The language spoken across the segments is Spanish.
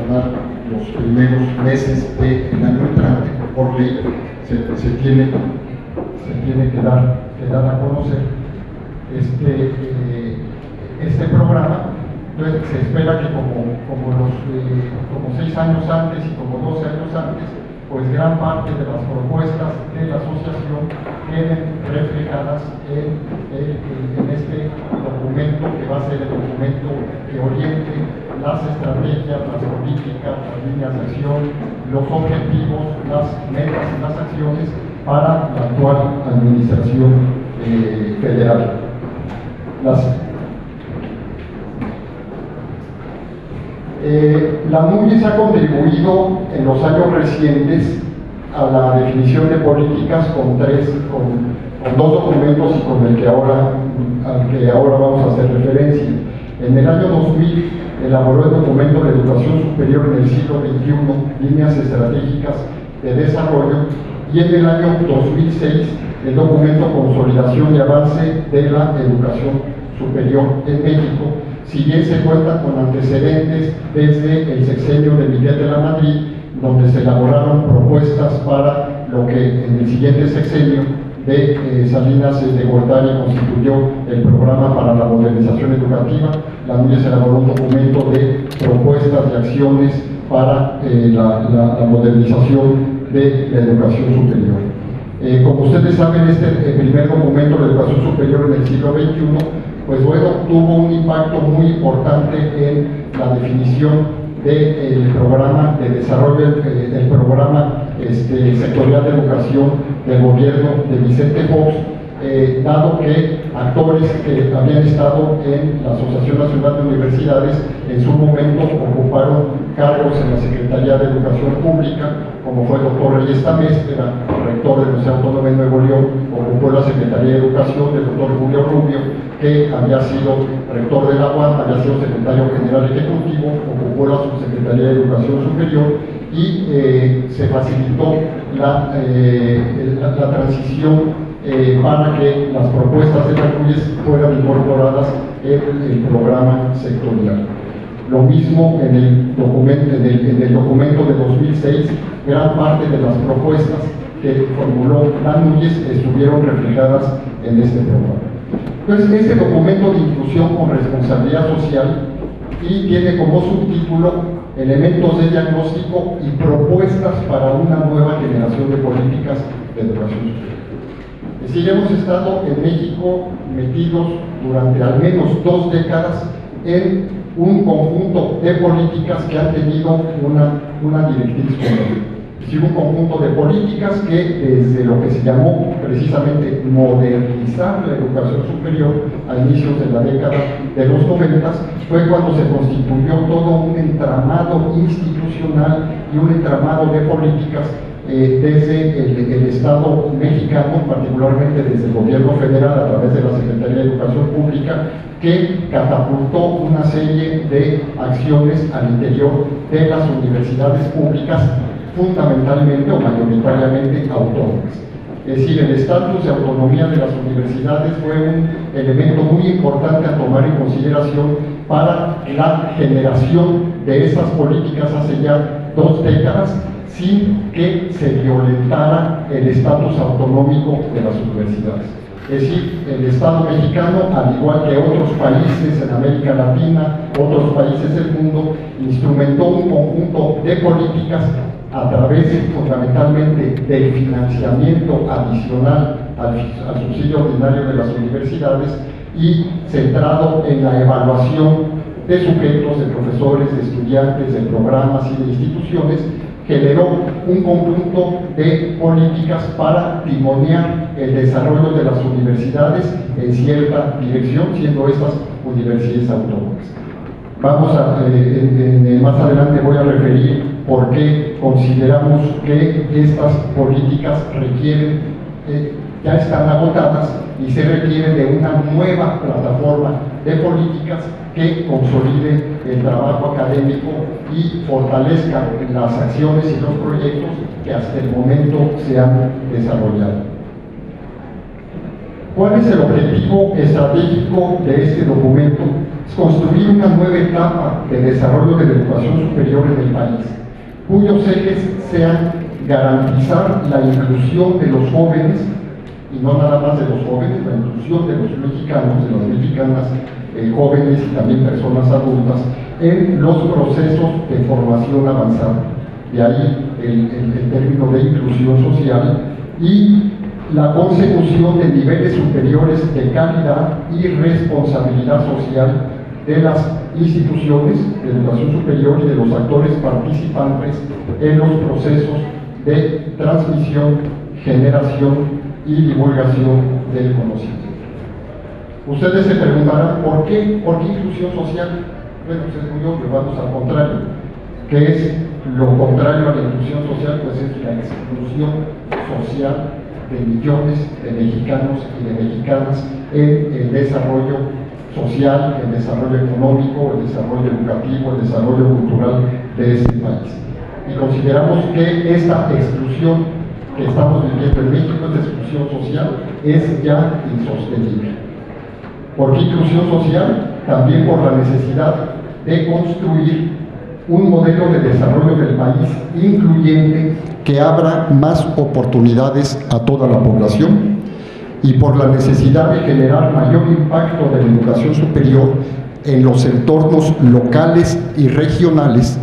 gobernar los primeros meses del año entrante. Por ley se tiene que dar a conocer este programa. Entonces se espera que como 6 años antes y como 12 años antes, pues gran parte de las propuestas de la asociación queden reflejadas en este documento, que va a ser el documento que oriente las estrategias, las políticas, las líneas de acción, los objetivos, las metas y las acciones para la actual administración federal. La MUYES ha contribuido en los años recientes a la definición de políticas con 2 documentos y con al que ahora vamos a hacer referencia. En el año 2000 elaboró el documento de Educación Superior en el siglo XXI, líneas estratégicas de desarrollo, y en el año 2006 el documento Consolidación y avance de la educación superior en México. Si bien se cuenta con antecedentes desde el sexenio de Miguel de la Madrid, donde se elaboraron propuestas para lo que en el siguiente sexenio de Salinas de Gortari constituyó el programa para la modernización educativa, la MUYES elaboró un documento de propuestas y acciones para la modernización de la educación superior. Como ustedes saben, este primer documento de educación superior en el siglo XXI, pues bueno, tuvo un impacto muy importante en la definición del programa de desarrollo, del programa sectorial de educación del gobierno de Vicente Fox, dado que actores que habían estado en la Asociación Nacional de Universidades en su momento ocuparon cargos en la Secretaría de Educación Pública, como fue el doctor Reyes Tamés, que era rector de la Universidad Autónoma de Nuevo León, ocupó la Secretaría de Educación del doctor Julio Rubio, que había sido rector de la UAM, había sido secretario general ejecutivo, ocupó la Subsecretaría de Educación Superior y se facilitó la transición para que las propuestas de la MUYES fueran incorporadas en el programa sectorial. Lo mismo en el documento de 2006, gran parte de las propuestas que formuló la MUYES estuvieron reflejadas en este programa. Entonces, este documento de inclusión con responsabilidad social y tiene como subtítulo elementos de diagnóstico y propuestas para una nueva generación de políticas de educación superior. Es decir, hemos estado en México metidos durante al menos 2 décadas en un conjunto de políticas que han tenido una directriz común. Es decir, un conjunto de políticas que desde lo que se llamó precisamente modernizar la educación superior a inicios de la década de los 90, fue cuando se constituyó todo un entramado institucional y un entramado de políticas desde el Estado mexicano, particularmente desde el gobierno federal a través de la Secretaría de Educación Pública, que catapultó una serie de acciones al interior de las universidades públicas, fundamentalmente o mayoritariamente autónomas. Es decir, el estatus de autonomía de las universidades fue un elemento muy importante a tomar en consideración para la generación de esas políticas hace ya 2 décadas, sin que se violentara el estatus autonómico de las universidades. Es decir, el Estado mexicano, al igual que otros países en América Latina, otros países del mundo, instrumentó un conjunto de políticas a través fundamentalmente del financiamiento adicional al subsidio ordinario de las universidades y centrado en la evaluación de sujetos, de profesores, de estudiantes, de programas y de instituciones, generó un conjunto de políticas para timonear el desarrollo de las universidades en cierta dirección, siendo estas universidades autónomas. Más adelante voy a referir por qué consideramos que estas políticas requieren, ya están agotadas y se requiere de una nueva plataforma de políticas que consolide el trabajo académico y fortalezca las acciones y los proyectos que hasta el momento se han desarrollado. ¿Cuál es el objetivo estratégico de este documento? Es construir una nueva etapa de desarrollo de la educación superior en el país, cuyos ejes sean garantizar la inclusión de los jóvenes, y no nada más de los jóvenes, la inclusión de los mexicanos, de las mexicanas, jóvenes y también personas adultas, en los procesos de formación avanzada. De ahí el término de inclusión social, y la consecución de niveles superiores de calidad y responsabilidad social de las instituciones de educación superior y de los actores participantes en los procesos de transmisión, generación y divulgación del conocimiento. Ustedes se preguntarán, ¿por qué inclusión social? Bueno, pues es muy obvio, vamos al contrario. ¿Qué es lo contrario a la inclusión social? Pues es la exclusión social de millones de mexicanos y de mexicanas en el desarrollo social, el desarrollo económico, el desarrollo educativo, el desarrollo cultural de este país. Y consideramos que esta exclusión que estamos viviendo en México, esta exclusión social, es ya insostenible. ¿Por qué inclusión social? También por la necesidad de construir un modelo de desarrollo del país incluyente que abra más oportunidades a toda la población, y por la necesidad de generar mayor impacto de la educación superior en los entornos locales y regionales,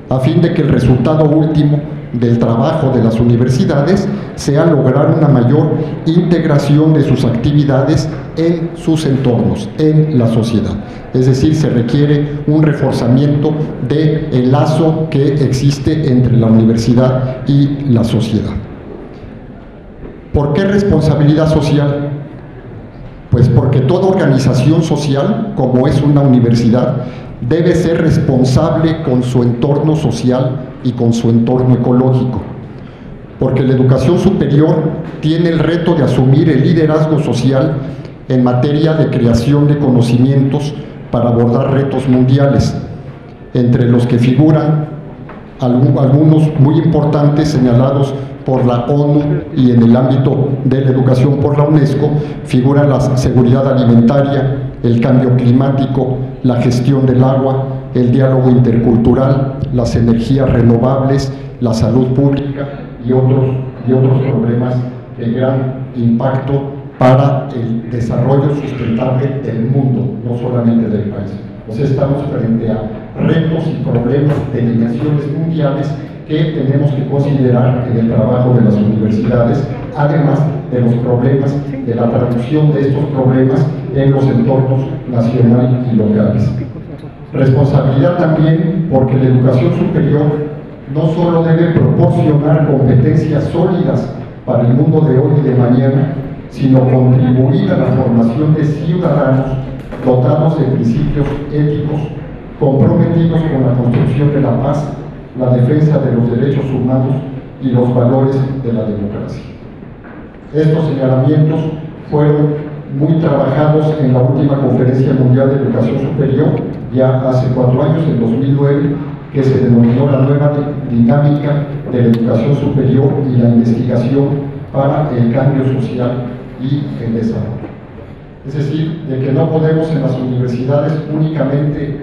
a fin de que el resultado último del trabajo de las universidades sea lograr una mayor integración de sus actividades en sus entornos, en la sociedad. Es decir, se requiere un reforzamiento del lazo que existe entre la universidad y la sociedad. ¿Por qué responsabilidad social? Pues porque toda organización social, como es una universidad, debe ser responsable con su entorno social y con su entorno ecológico, porque la educación superior tiene el reto de asumir el liderazgo social en materia de creación de conocimientos para abordar retos mundiales, entre los que figuran algunos muy importantes señalados por la ONU, y en el ámbito de la educación por la UNESCO figuran la seguridad alimentaria, el cambio climático, la gestión del agua, el diálogo intercultural, las energías renovables, la salud pública y otros problemas de gran impacto para el desarrollo sustentable del mundo, no solamente del país. O sea, estamos frente a retos y problemas de dimensiones mundiales que tenemos que considerar en el trabajo de las universidades, además de los problemas, de la traducción de estos problemas en los entornos nacional y locales. Responsabilidad también porque la educación superior no solo debe proporcionar competencias sólidas para el mundo de hoy y de mañana, sino contribuir a la formación de ciudadanos dotados de principios éticos, comprometidos con la construcción de la paz, la defensa de los derechos humanos y los valores de la democracia. Estos señalamientos fueron muy trabajados en la última Conferencia Mundial de Educación Superior, ya hace 4 años, en 2009, que se denominó la nueva dinámica de la educación superior y la investigación para el cambio social y el desarrollo. Es decir, de que no podemos en las universidades únicamente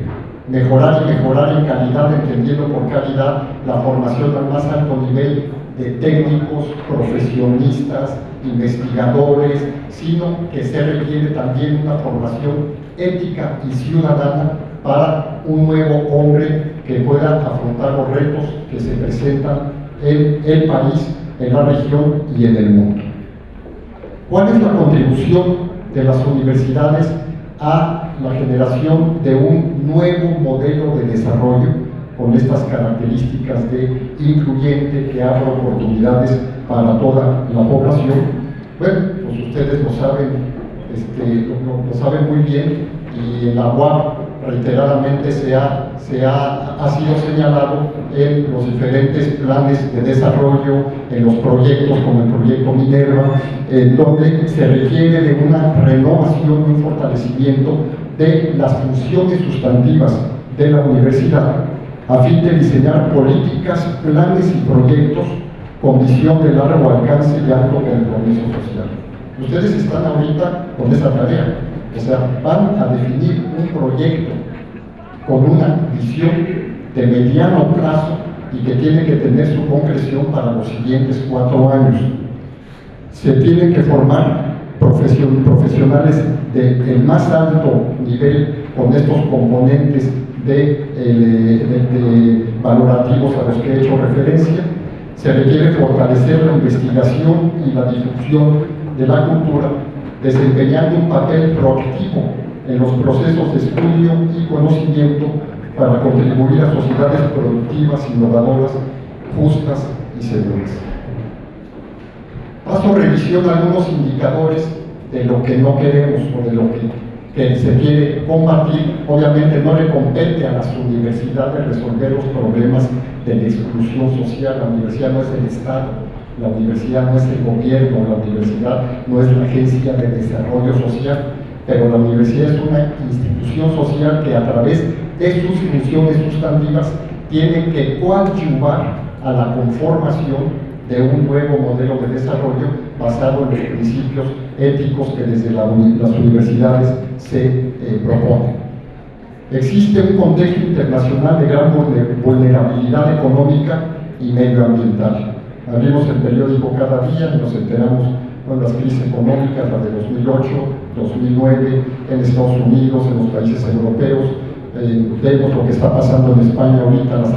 mejorar y mejorar en calidad, entendiendo por calidad la formación al más alto nivel de técnicos, profesionistas, investigadores, sino que se requiere también una formación ética y ciudadana para un nuevo hombre que pueda afrontar los retos que se presentan en el país, en la región y en el mundo. ¿Cuál es la contribución de las universidades a la generación de un nuevo modelo de desarrollo con estas características de incluyente que abre oportunidades para toda la población? Bueno, pues ustedes lo saben, lo saben muy bien, y en la UAP reiteradamente ha sido señalado en los diferentes planes de desarrollo, en los proyectos como el proyecto Minerva, donde se requiere de una renovación y un fortalecimiento de las funciones sustantivas de la universidad, a fin de diseñar políticas, planes y proyectos con visión de largo alcance y alto compromiso social. Ustedes están ahorita con esa tarea, o sea, van a definir un proyecto con una visión de mediano plazo y que tiene que tener su concreción para los siguientes 4 años. Se tienen que formar profesionales del más alto nivel con estos componentes de valorativos a los que he hecho referencia. Se requiere fortalecer la investigación y la difusión de la cultura, desempeñando un papel proactivo en los procesos de estudio y conocimiento para contribuir a sociedades productivas, innovadoras, justas y seguras. Paso a revisión algunos indicadores de lo que no queremos o de lo que se quiere combatir. Obviamente no le compete a las universidades resolver los problemas de la exclusión social. La universidad no es el Estado, la universidad no es el gobierno, la universidad no es la Agencia de Desarrollo Social, pero la universidad es una institución social que a través de sus funciones sustantivas tiene que coadyuvar a la conformación de un nuevo modelo de desarrollo basado en los principios éticos que desde las universidades se proponen. Existe un contexto internacional de gran vulnerabilidad económica y medioambiental. Abrimos el periódico cada día y nos enteramos con las crisis económicas, la de 2008, 2009, en Estados Unidos, en los países europeos. Vemos lo que está pasando en España ahorita, las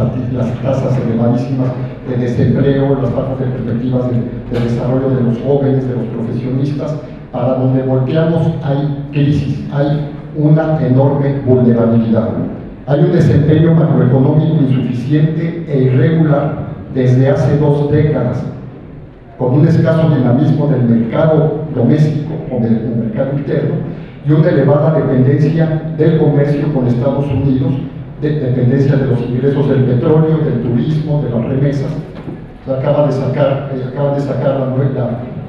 tasas elevadísimas de desempleo, las faltas de perspectivas de desarrollo de los jóvenes, de los profesionistas. Para donde volteamos hay crisis, hay una enorme vulnerabilidad. Hay un desempeño macroeconómico insuficiente e irregular desde hace 2 décadas, con un escaso dinamismo del mercado doméstico o del mercado interno y una elevada dependencia del comercio con Estados Unidos, dependencia de los ingresos del petróleo, del turismo, de las remesas. Acaban de sacar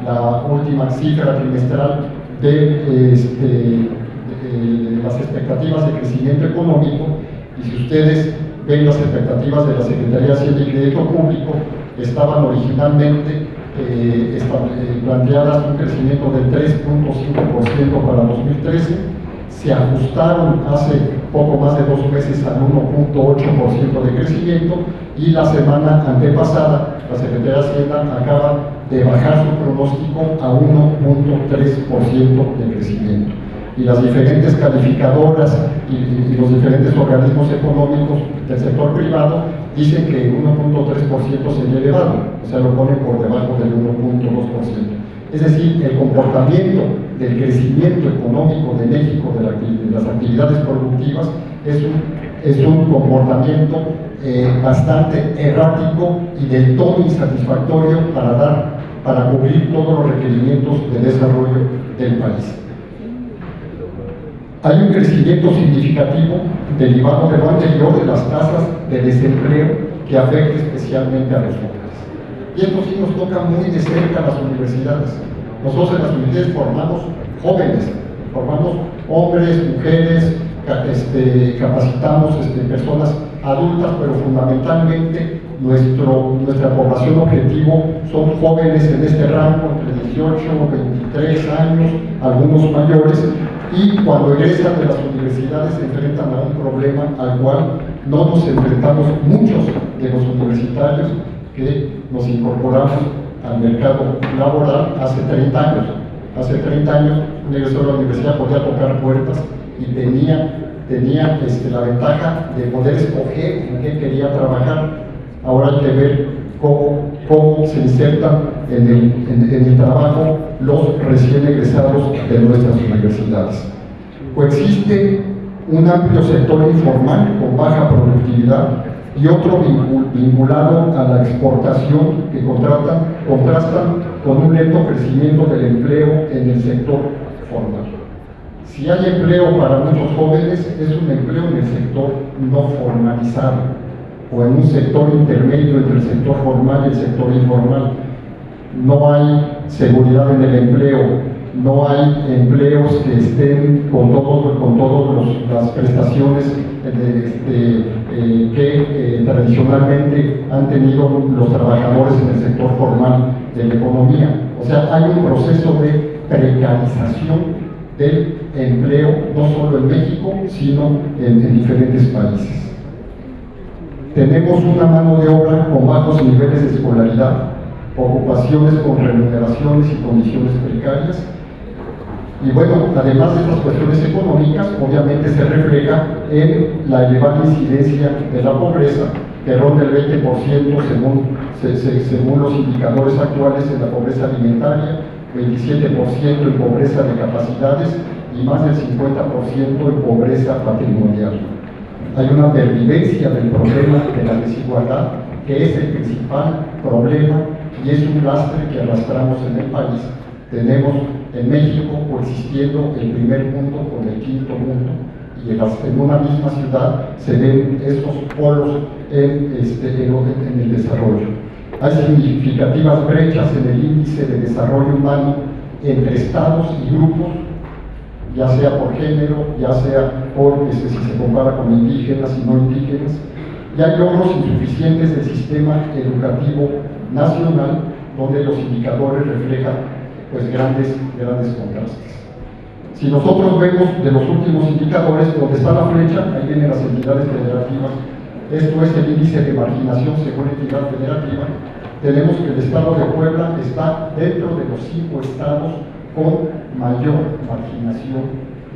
la última cifra trimestral de las expectativas de crecimiento económico, y si ustedes ven las expectativas de la Secretaría de Hacienda y Crédito Público, estaban originalmente planteadas un crecimiento del 3.5% para 2013, se ajustaron hace poco más de 2 meses al 1.8% de crecimiento, y la semana antepasada la Secretaría de Hacienda acaba de bajar su pronóstico a 1.3% de crecimiento. Y las diferentes calificadoras y los diferentes organismos económicos del sector privado dicen que 1.3% sería elevado, o sea, lo ponen por debajo del 1.2%. Es decir, el comportamiento del crecimiento económico de México, de las actividades productivas, es un comportamiento bastante errático y del todo insatisfactorio para cubrir todos los requerimientos de desarrollo del país. Hay un crecimiento significativo derivado de lo anterior de las tasas de desempleo que afecta especialmente a los jóvenes. Y esto sí nos toca muy de cerca a las universidades. Nosotros en las universidades formamos jóvenes, formamos hombres, mujeres, capacitamos personas adultas, pero fundamentalmente nuestra población objetivo son jóvenes en este rango, entre 18 y 23 años, algunos mayores, y cuando egresan de las universidades se enfrentan a un problema al cual no nos enfrentamos muchos de los universitarios que nos incorporamos al mercado laboral hace 30 años. Hace 30 años un egresado de la universidad podía tocar puertas y tenía la ventaja de poder escoger en qué quería trabajar. Ahora hay que ver cómo se insertan en el trabajo los recién egresados de nuestras universidades. Coexiste un amplio sector informal con baja productividad y otro vinculado a la exportación que contrastan con un lento crecimiento del empleo en el sector formal. Si hay empleo para muchos jóvenes, es un empleo en el sector no formalizado o en un sector intermedio entre el sector formal y el sector informal. No hay seguridad en el empleo, no hay empleos que estén con todas las prestaciones que tradicionalmente han tenido los trabajadores en el sector formal de la economía. O sea, hay un proceso de precarización del empleo, no solo en México, sino en diferentes países. Tenemos una mano de obra con bajos niveles de escolaridad, ocupaciones con remuneraciones y condiciones precarias. Y bueno, además de estas cuestiones económicas, obviamente se refleja en la elevada incidencia de la pobreza, que ronda el 20% según los indicadores actuales en la pobreza alimentaria, 27% en pobreza de capacidades y más del 50% en pobreza patrimonial. Hay una pervivencia del problema de la desigualdad, que es el principal problema y es un lastre que arrastramos en el país. Tenemos en México coexistiendo el primer mundo con el quinto mundo, y en una misma ciudad se ven estos polos en el desarrollo. Hay significativas brechas en el índice de desarrollo humano entre estados y grupos, ya sea por género, ya sea por si se compara con indígenas y no indígenas, y hay logros insuficientes del sistema educativo nacional, donde los indicadores reflejan pues grandes contrastes. Si nosotros vemos de los últimos indicadores, donde está la flecha, ahí vienen las entidades federativas. Esto es el índice de marginación según entidad federativa. Tenemos que el estado de Puebla está dentro de los 5 estados con mayor marginación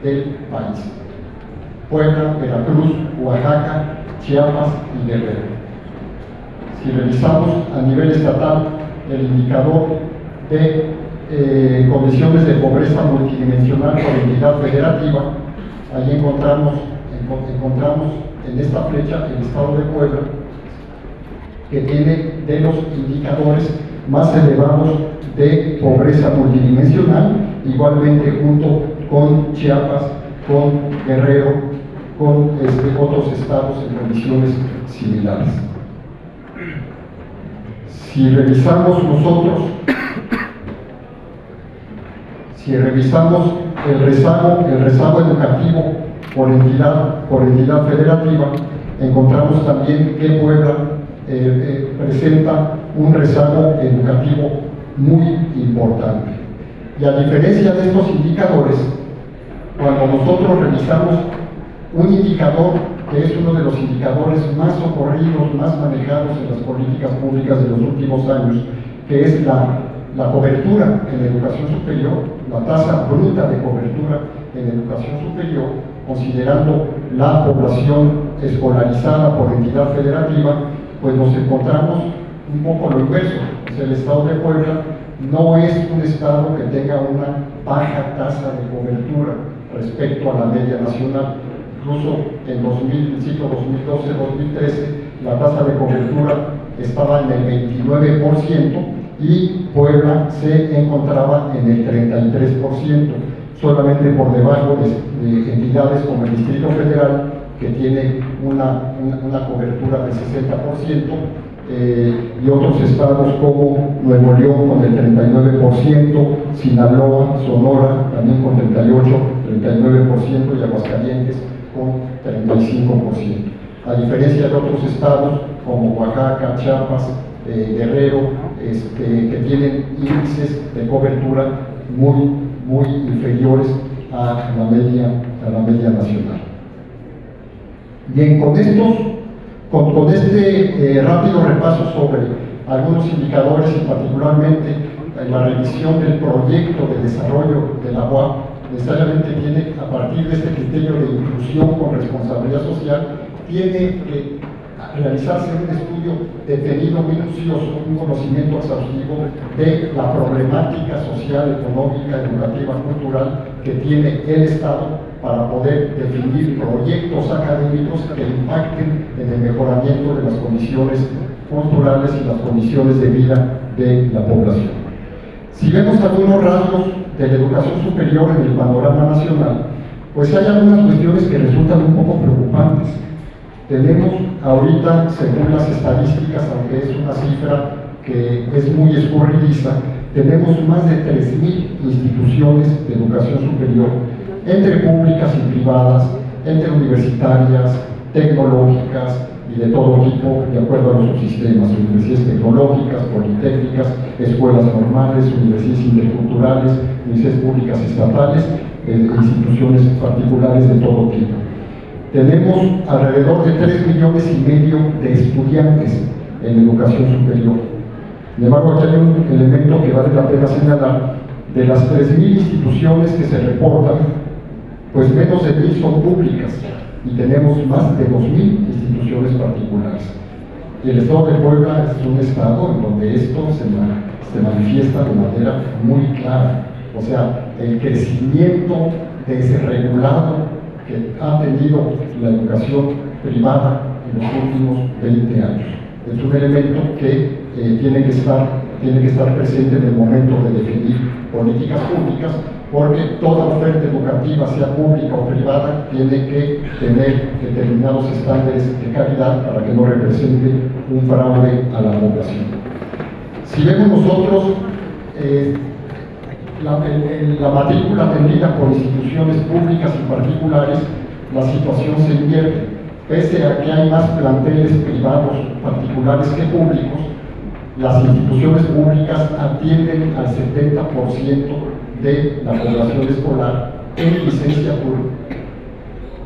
del país: Puebla, Veracruz, Oaxaca, Chiapas y Guerrero. Si revisamos a nivel estatal el indicador de condiciones de pobreza multidimensional por entidad federativa, ahí encontramos en esta flecha el estado de Puebla, que tiene de los indicadores más elevados de pobreza multidimensional, igualmente junto con Chiapas, con Guerrero, con otros estados en condiciones similares. Si revisamos el rezago educativo por entidad federativa, encontramos también que Puebla presenta un rezago educativo muy importante. Y a diferencia de estos indicadores, cuando nosotros revisamos un indicador que es uno de los indicadores más socorridos, más manejados en las políticas públicas de los últimos años, que es la cobertura en educación superior, la tasa bruta de cobertura en educación superior, considerando la población escolarizada por entidad federativa, pues nos encontramos un poco lo inverso. Pues el estado de Puebla no es un estado que tenga una baja tasa de cobertura respecto a la media nacional. Incluso en el ciclo 2012-2013 la tasa de cobertura estaba en el 29%, y Puebla se encontraba en el 33%, solamente por debajo de entidades como el Distrito Federal, que tiene una cobertura del 60%, y otros estados como Nuevo León con el 39%, Sinaloa, Sonora también con 39%, y Aguascalientes con 35%. A diferencia de otros estados como Oaxaca, Chiapas, Guerrero, que tienen índices de cobertura muy inferiores a la media nacional. Bien, con este rápido repaso sobre algunos indicadores y particularmente la revisión del proyecto de desarrollo de la UAP, necesariamente tiene, a partir de este criterio de inclusión con responsabilidad social, tiene que realizarse un estudio detenido, minucioso, un conocimiento exhaustivo de la problemática social, económica, educativa, cultural que tiene el Estado, para poder definir proyectos académicos que impacten en el mejoramiento de las condiciones culturales y las condiciones de vida de la población. Si vemos algunos rasgos de la educación superior en el panorama nacional, pues hay algunas cuestiones que resultan un poco preocupantes. Tenemos ahorita, según las estadísticas, aunque es una cifra que es muy escurridiza, tenemos más de 3.000 instituciones de educación superior, entre públicas y privadas, entre universitarias, tecnológicas, de todo tipo, de acuerdo a los subsistemas: universidades tecnológicas, politécnicas, escuelas normales, universidades interculturales, universidades públicas estatales, instituciones particulares de todo tipo. Tenemos alrededor de 3,5 millones de estudiantes en educación superior. Sin embargo, aquí hay un elemento que vale la pena señalar: de las 3,000 instituciones que se reportan, pues menos de 1,000 son públicas, y tenemos más de 2,000 instituciones particulares. Y el estado de Puebla es un estado en donde esto se manifiesta de manera muy clara. O sea, el crecimiento desregulado que ha tenido la educación privada en los últimos 20 años. Es un elemento que tiene que estar presente en el momento de definir políticas públicas, porque toda oferta educativa, sea pública o privada, tiene que tener determinados estándares de calidad para que no represente un fraude a la población. Si vemos nosotros la matrícula atendida por instituciones públicas y particulares, la situación se invierte. Pese a que hay más planteles privados particulares que públicos, las instituciones públicas atienden al 70% de la población escolar en licenciatura,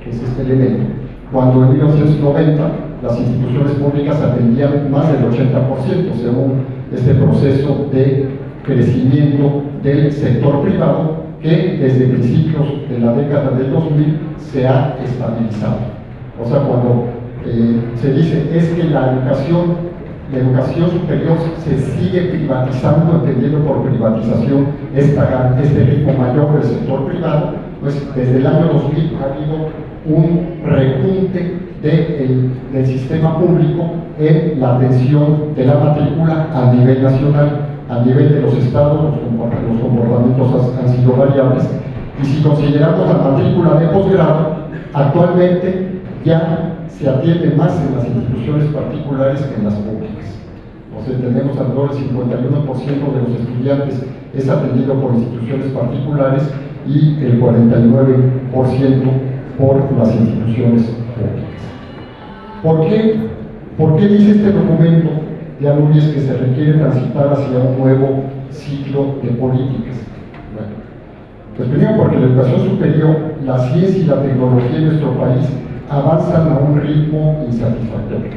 que es este elemento, cuando en 1990 las instituciones públicas atendían más del 80%, según este proceso de crecimiento del sector privado que desde principios de la década del 2000 se ha estabilizado. O sea, cuando se dice es que la educación superior se sigue privatizando, entendiendo por privatización este ritmo mayor del sector privado, pues desde el año 2000 ha habido un repunte del sistema público en la atención de la matrícula a nivel nacional. A nivel de los estados, los comportamientos han sido variables, y si consideramos la matrícula de posgrado, actualmente ya se atiende más en las instituciones particulares que en las públicas. O sea, tenemos alrededor del 51% de los estudiantes es atendido por instituciones particulares y el 49% por las instituciones públicas. ¿Por qué dice este documento de Anúñez que se requiere transitar hacia un nuevo ciclo de políticas? Bueno, pues primero porque la educación superior, la ciencia y la tecnología en nuestro país avanzan a un ritmo insatisfactorio.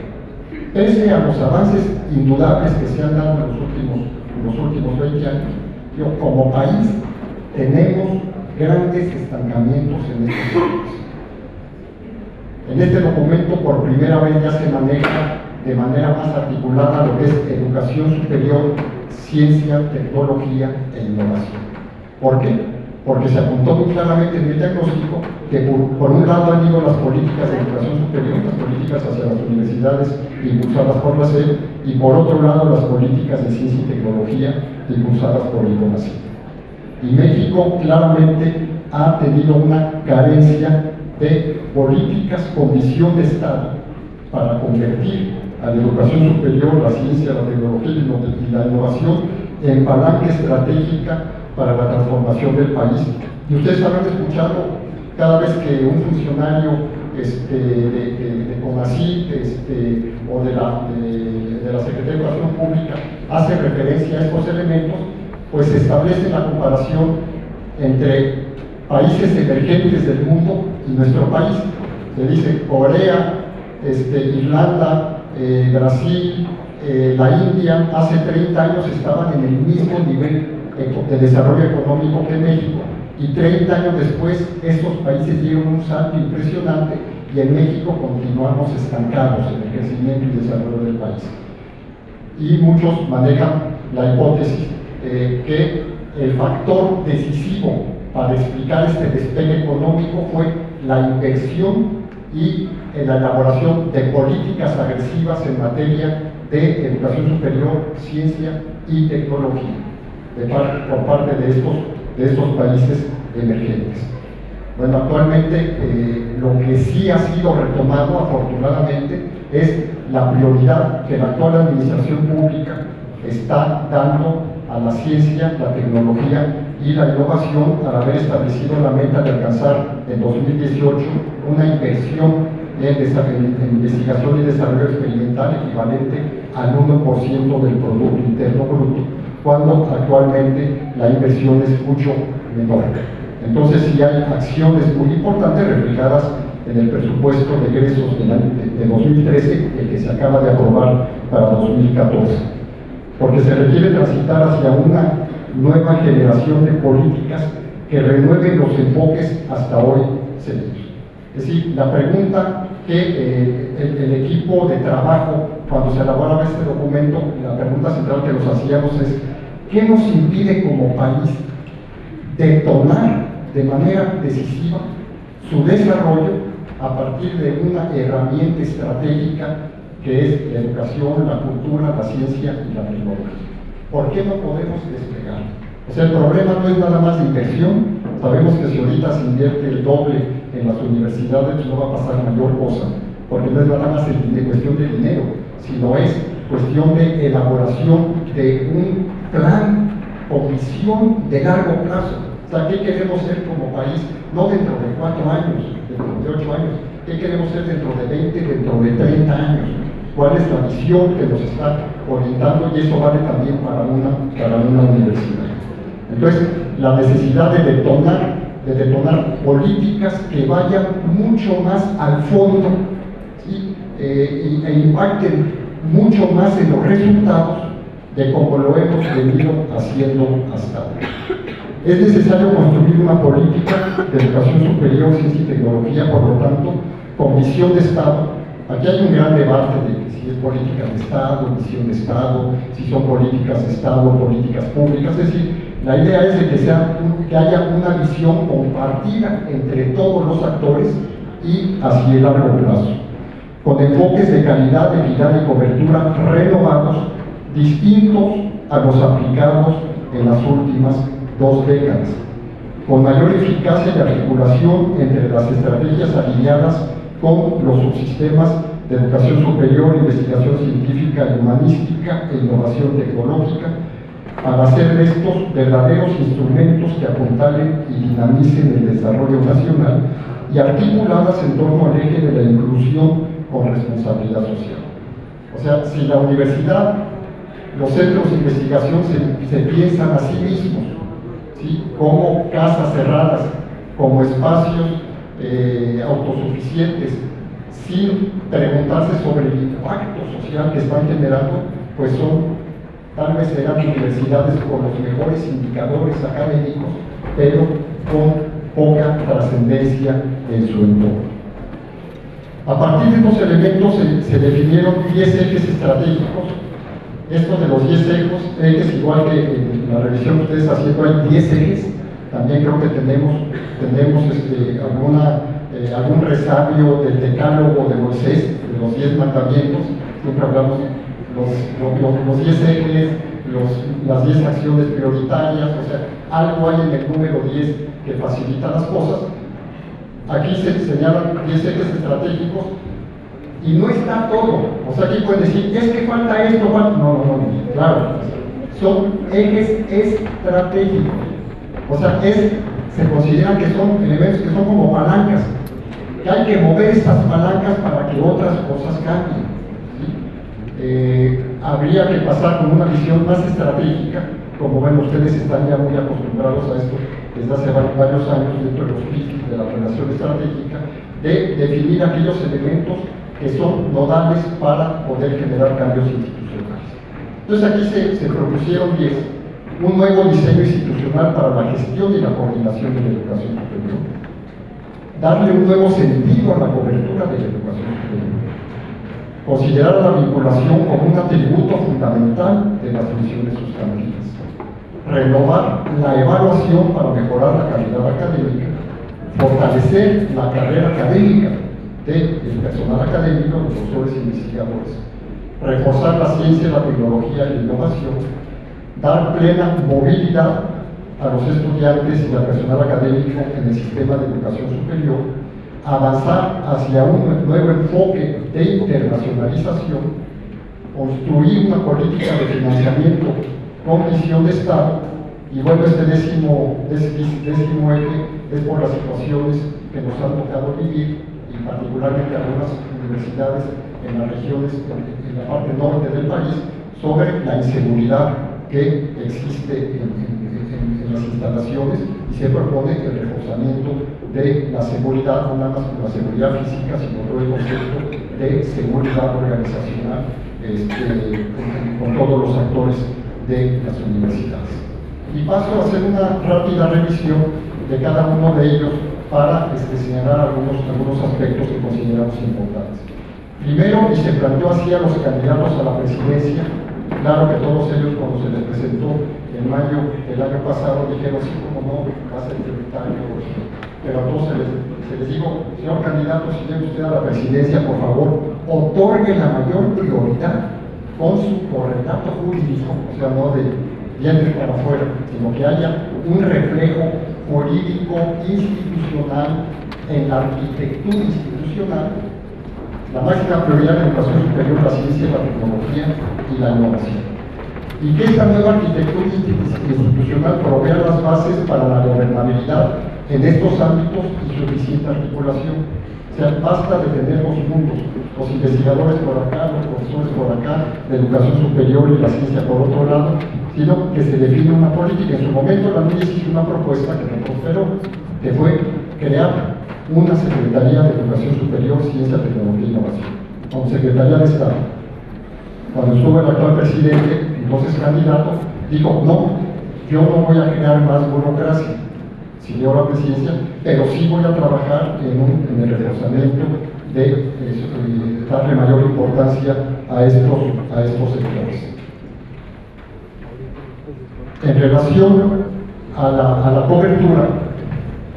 Pese a los avances indudables que se han dado en los últimos 20 años, como país tenemos grandes estancamientos en estos temas. En este documento por primera vez ya se maneja de manera más articulada lo que es educación superior, ciencia, tecnología e innovación. ¿Por qué? Porque se apuntó muy claramente en el diagnóstico que por un lado han ido las políticas de educación superior, las políticas hacia las universidades impulsadas por la SEP, y por otro lado las políticas de ciencia y tecnología impulsadas por el CONACYT. Y México claramente ha tenido una carencia de políticas con visión de Estado para convertir a la educación superior, la ciencia, la tecnología y la innovación en palanca estratégica para la transformación del país. Y ustedes habrán escuchado cada vez que un funcionario de CONACYT o de la Secretaría de Educación Pública hace referencia a estos elementos, pues se establece la comparación entre países emergentes del mundo y nuestro país. Se dice Corea, Irlanda, Brasil, la India, hace 30 años estaban en el mismo nivel de desarrollo económico que México, y 30 años después estos países dieron un salto impresionante y en México continuamos estancados en el crecimiento y desarrollo del país. Y muchos manejan la hipótesis que el factor decisivo para explicar este despegue económico fue la inversión y la elaboración de políticas agresivas en materia de educación superior, ciencia y tecnología por parte de estos países emergentes. Bueno, actualmente lo que sí ha sido retomado afortunadamente es la prioridad que la actual administración pública está dando a la ciencia, la tecnología y la innovación, al haber establecido la meta de alcanzar en 2018 una inversión en investigación y desarrollo experimental equivalente al 1% del Producto Interno Bruto, cuando actualmente la inversión es mucho menor. Entonces sí hay acciones muy importantes reflejadas en el presupuesto de egresos de 2013, el que se acaba de aprobar para 2014, porque se requiere transitar hacia una nueva generación de políticas que renueven los enfoques hasta hoy seguidos. Es decir, la pregunta que el equipo de trabajo, cuando se elaboraba este documento, la pregunta central que nos hacíamos es: ¿qué nos impide como país detonar de manera decisiva su desarrollo a partir de una herramienta estratégica que es la educación, la cultura, la ciencia y la tecnología? ¿Por qué no podemos despegar? O sea, el problema no es nada más de inversión. Sabemos que si ahorita se invierte el doble en las universidades no va a pasar mayor cosa, porque no es nada más de cuestión de dinero, sino es cuestión de elaboración de un plan o visión de largo plazo. O sea, ¿qué queremos ser como país? No dentro de 4 años, dentro de 8 años. ¿Qué queremos ser dentro de 20, dentro de 30 años? ¿Cuál es la visión que nos está orientando? Y eso vale también para una universidad. Entonces, la necesidad de detonar políticas que vayan mucho más al fondo, ¿sí? E impacten mucho más en los resultados de como lo hemos venido haciendo hasta ahora. Es necesario construir una política de educación superior, ciencia y tecnología, por lo tanto, con visión de Estado. Aquí hay un gran debate de si es política de Estado, visión de Estado, si son políticas de Estado, políticas públicas. Es decir, la idea es de que haya una visión compartida entre todos los actores y hacia el largo plazo, con enfoques de calidad, equidad y cobertura renovados, distintos a los aplicados en las últimas 2 décadas, con mayor eficacia y articulación entre las estrategias alineadas con los subsistemas de educación superior, investigación científica y humanística e innovación tecnológica, para hacer de estos verdaderos instrumentos que apuntalen y dinamicen el desarrollo nacional y articuladas en torno al eje de la inclusión con responsabilidad social. O sea, si la universidad, los centros de investigación se piensan a sí mismos, ¿sí?, como casas cerradas, como espacios autosuficientes, sin preguntarse sobre el impacto social que están generando, pues tal vez serán universidades con los mejores indicadores académicos, pero con poca trascendencia en su entorno. A partir de estos elementos se definieron 10 ejes estratégicos. Estos de los 10 ejes, igual que en la revisión que ustedes haciendo, hay 10 ejes. También creo que tenemos algún resabio del decálogo de Moisés, de los 10 mandamientos. Siempre hablamos los 10 ejes, las 10 acciones prioritarias, o sea, algo hay en el número 10 que facilita las cosas. Aquí se señalan 10 ejes estratégicos y no está todo. O sea, aquí pueden decir, es que falta esto, falta... No, claro, son ejes estratégicos. O sea, se consideran que son elementos que son como palancas, que hay que mover estas palancas para que otras cosas cambien. Habría que pasar con una visión más estratégica. Como ven, ustedes están ya muy acostumbrados a esto desde hace varios años dentro de los pisos de la relación estratégica, de definir aquellos elementos que son nodales para poder generar cambios institucionales. Entonces aquí se propusieron 10. Un nuevo diseño institucional para la gestión y la coordinación de la educación superior. Darle un nuevo sentido a la cobertura de la educación superior. Considerar la vinculación como un atributo fundamental de las funciones sustantivas. Renovar la evaluación para mejorar la calidad académica. Fortalecer la carrera académica del personal académico, los profesores e investigadores. Reforzar la ciencia, la tecnología y la innovación. Dar plena movilidad a los estudiantes y al personal académico en el sistema de educación superior. Avanzar hacia un nuevo enfoque de internacionalización, construir una política de financiamiento con visión de Estado, y bueno, este décimo eje es por las situaciones que nos han tocado vivir y y particularmente algunas universidades en las regiones, en la parte norte del país, sobre la inseguridad que existe en las instalaciones, y se propone el reforzamiento de la seguridad, no nada más la seguridad física, sino todo el concepto de seguridad organizacional con todos los actores de las universidades. Y paso a hacer una rápida revisión de cada uno de ellos para señalar algunos aspectos que consideramos importantes. Primero, y se planteó así a los candidatos a la presidencia, claro que todos ellos cuando se les presentó en mayo del año pasado dijeron, sí, como no, va a ser prioritario, pero a todos se les dijo, señor candidato, si llega usted a la presidencia, por favor, otorgue la mayor prioridad con su correlato jurídico, o sea, no de dientes para afuera, sino que haya un reflejo jurídico institucional en la arquitectura institucional. La máxima prioridad de la educación superior, la ciencia, la tecnología y la innovación. Y que esta nueva arquitectura institucional provea las bases para la gobernabilidad en estos ámbitos y suficiente articulación. O sea, basta de tener dos mundos, los investigadores por acá, los profesores por acá, la educación superior y la ciencia por otro lado, sino que se define una política. En su momento la NUYES hizo una propuesta que no prosperó, que fue crear una Secretaría de Educación Superior, Ciencia, Tecnología e Innovación, como Secretaría de Estado. Cuando estuvo el actual presidente, entonces candidato, dijo, no, yo no voy a crear más burocracia, siguió la presidencia, pero sí voy a trabajar en el reforzamiento de darle mayor importancia a estos sectores. En relación a la cobertura,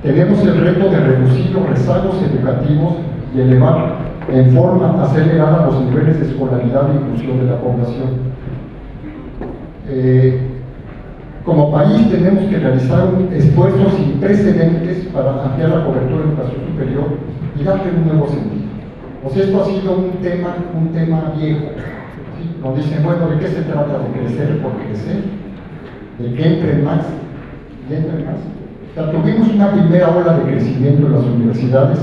tenemos el reto de reducir los rezagos educativos y elevar en forma acelerada los niveles de escolaridad e inclusión de la población. Como país tenemos que realizar un esfuerzo sin precedentes para ampliar la cobertura de educación superior y darle un nuevo sentido. O sea, esto ha sido un tema viejo. ¿Sí? Nos dicen, bueno, ¿de qué se trata? ¿De crecer por crecer? ¿De que entren más? ¿Y entren más? O sea, tuvimos una primera ola de crecimiento en las universidades.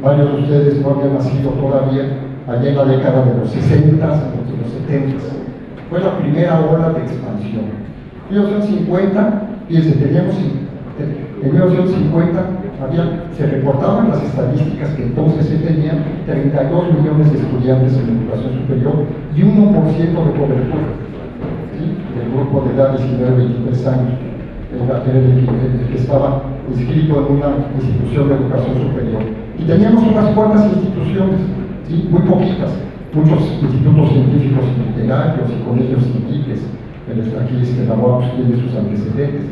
Varios de ustedes no habían nacido todavía, allá en la década de los 60, de los 70. Fue la primera ola de expansión. En 1950, fíjense, en 1950 se reportaban las estadísticas que entonces se tenían 32 millones de estudiantes en educación superior y 1% de cobertura, ¿sí? Del grupo de edad 19-23 años, el que estaba inscrito en una institución de educación superior. Y teníamos unas cuantas instituciones, ¿sí? Muy poquitas, muchos institutos científicos y literarios y colegios científicos. Aquí la UAP tiene sus antecedentes.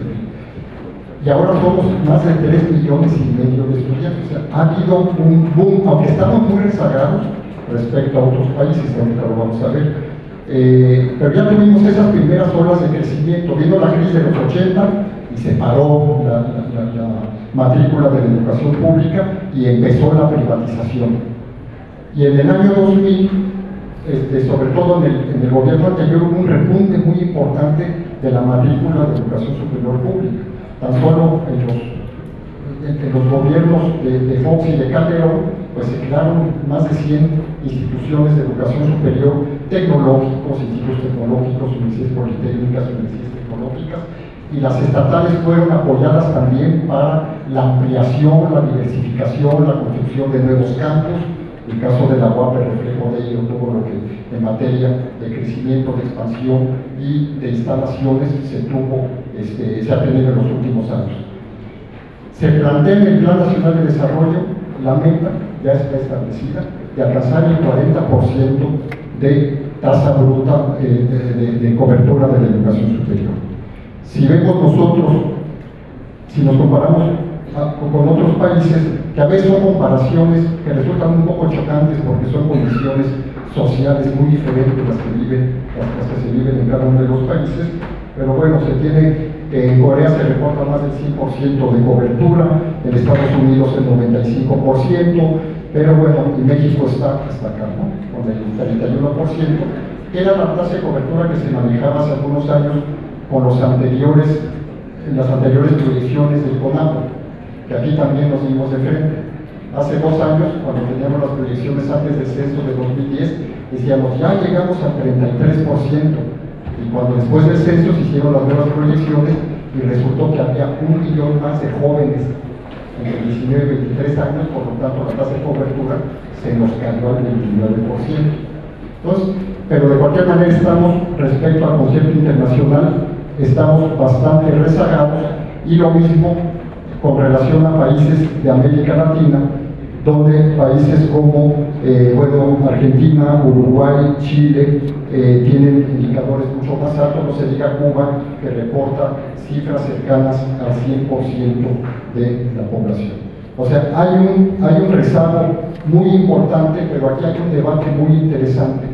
Y ahora somos más de 3,5 millones de estudiantes. O sea, ha habido un boom, aunque estamos muy rezagados respecto a otros países, ahorita lo vamos a ver. Pero ya tuvimos esas primeras olas de crecimiento. Vino la crisis de los 80 y se paró la matrícula de la educación pública y empezó la privatización. Y en el año 2000, sobre todo en el gobierno anterior, hubo un repunte muy importante de la matrícula de educación superior pública. Tan solo en los gobiernos de Fox y de Calderón, pues se crearon más de 100 instituciones de educación superior tecnológicos, institutos tecnológicos, universidades politécnicas, universidades tecnológicas, y las estatales fueron apoyadas también para la ampliación, la diversificación, la construcción de nuevos campus. El caso de la UAP, el reflejo de ello, todo lo que en materia de crecimiento, de expansión y de instalaciones se ha tenido en los últimos años. Se plantea en el Plan Nacional de Desarrollo la meta, ya está establecida, de alcanzar el 40% de tasa bruta de cobertura de la educación superior. Si vemos nosotros, si nos comparamos con otros países, que a veces son comparaciones que resultan un poco chocantes porque son condiciones sociales muy diferentes las que se viven en cada uno de los países, pero bueno, se tiene en Corea se reporta más del 100% de cobertura, en Estados Unidos el 95%, pero bueno, en México está hasta acá, ¿no? Con el 31%, que era la tasa de cobertura que se manejaba hace algunos años con las anteriores proyecciones del CONAPO, que aquí también nos dimos de frente. Hace 2 años, cuando teníamos las proyecciones antes del censo de 2010, decíamos, ya llegamos al 33%. Y cuando después del censo se hicieron las nuevas proyecciones y resultó que había 1 millón más de jóvenes entre 19 y 23 años, por lo tanto la tasa de cobertura se nos cayó al 29%. Entonces, pero de cualquier manera estamos, respecto al concierto internacional, estamos bastante rezagados, y lo mismo con relación a países de América Latina, donde países como Argentina, Uruguay, Chile tienen indicadores mucho más altos, no se diga Cuba, que reporta cifras cercanas al 100% de la población. O sea, hay un rezago muy importante, pero aquí hay un debate muy interesante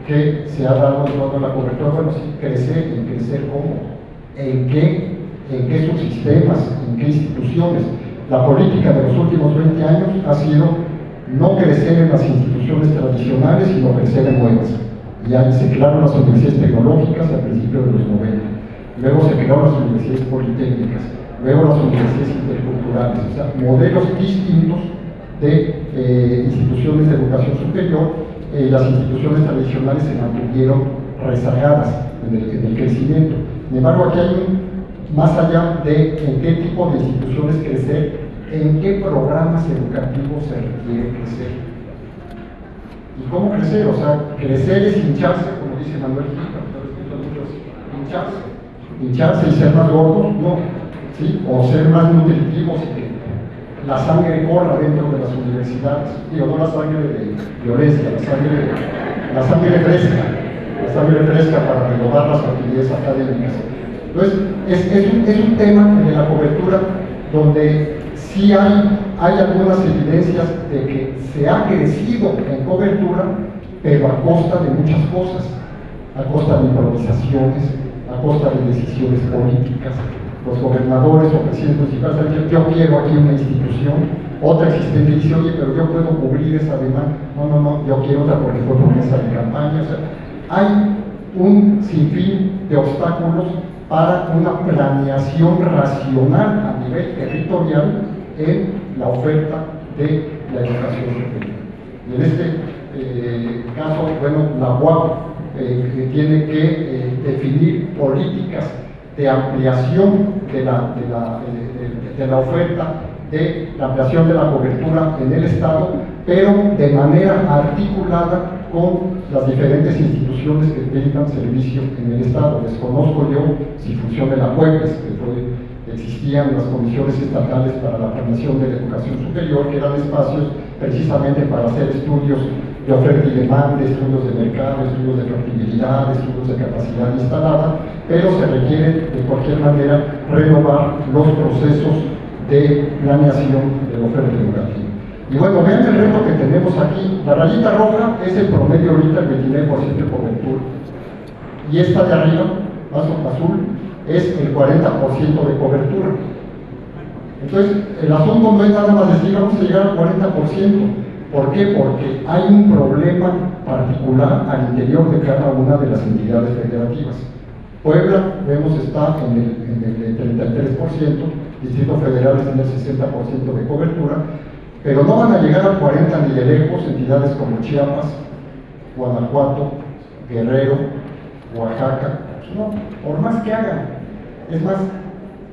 que se ha dado en torno a la cobertura. Bueno, sí, crecer, ¿y crecer cómo? ¿En qué subsistemas? ¿En qué instituciones? La política de los últimos 20 años ha sido no crecer en las instituciones tradicionales, sino crecer en nuevas. Y ahí se crearon las universidades tecnológicas al principio de los 90. Luego se crearon las universidades politécnicas, luego las universidades interculturales, o sea, modelos distintos de instituciones de educación superior. Las instituciones tradicionales se mantuvieron rezagadas en el crecimiento. Sin embargo, aquí hay más allá de en qué tipo de instituciones crecer, en qué programas educativos se requiere crecer. ¿Y cómo crecer? O sea, crecer es hincharse, como dice Manuel Gil, hincharse y ser más gordos, no, ¿sí? O ser más nutritivos y que la sangre corra dentro de las universidades. Digo, no la sangre de violencia, la sangre fresca para renovar las actividades académicas. Entonces, es un tema de la cobertura donde sí hay algunas evidencias de que se ha crecido en cobertura, pero a costa de muchas cosas, a costa de improvisaciones, a costa de decisiones políticas. Los gobernadores o presidentes municipales han dicho, yo quiero aquí una institución, otra existente dice, oye, pero yo puedo cubrir esa demanda. No, yo quiero otra porque fue promesa de campaña. O sea, hay un sinfín de obstáculos para una planeación racional a nivel territorial en la oferta de la educación superior. Y en este caso, bueno, la UAP tiene que definir políticas de ampliación de la oferta, de la ampliación de la cobertura en el Estado, pero de manera articulada con las diferentes instituciones que brindan servicio en el Estado. Desconozco yo si funciona la CUEPES, que existían las comisiones estatales para la planeación de la educación superior, que eran espacios precisamente para hacer estudios de oferta y demanda, estudios de mercado, estudios de factibilidad, estudios de capacidad instalada, pero se requiere de cualquier manera renovar los procesos de planeación de la oferta educativa. Y bueno, vean el reto que tenemos aquí. La rayita roja es el promedio ahorita, el 29% de cobertura. Y esta de arriba, más azul, es el 40% de cobertura. Entonces, el asunto no es nada más decir vamos a llegar al 40%. ¿Por qué? Porque hay un problema particular al interior de cada una de las entidades federativas. Puebla, vemos, está en el 33%, Distrito Federal está en el 60% de cobertura, pero no van a llegar al 40% ni de lejos entidades como Chiapas, Guanajuato, Guerrero, Oaxaca. No, por más que hagan. Es más,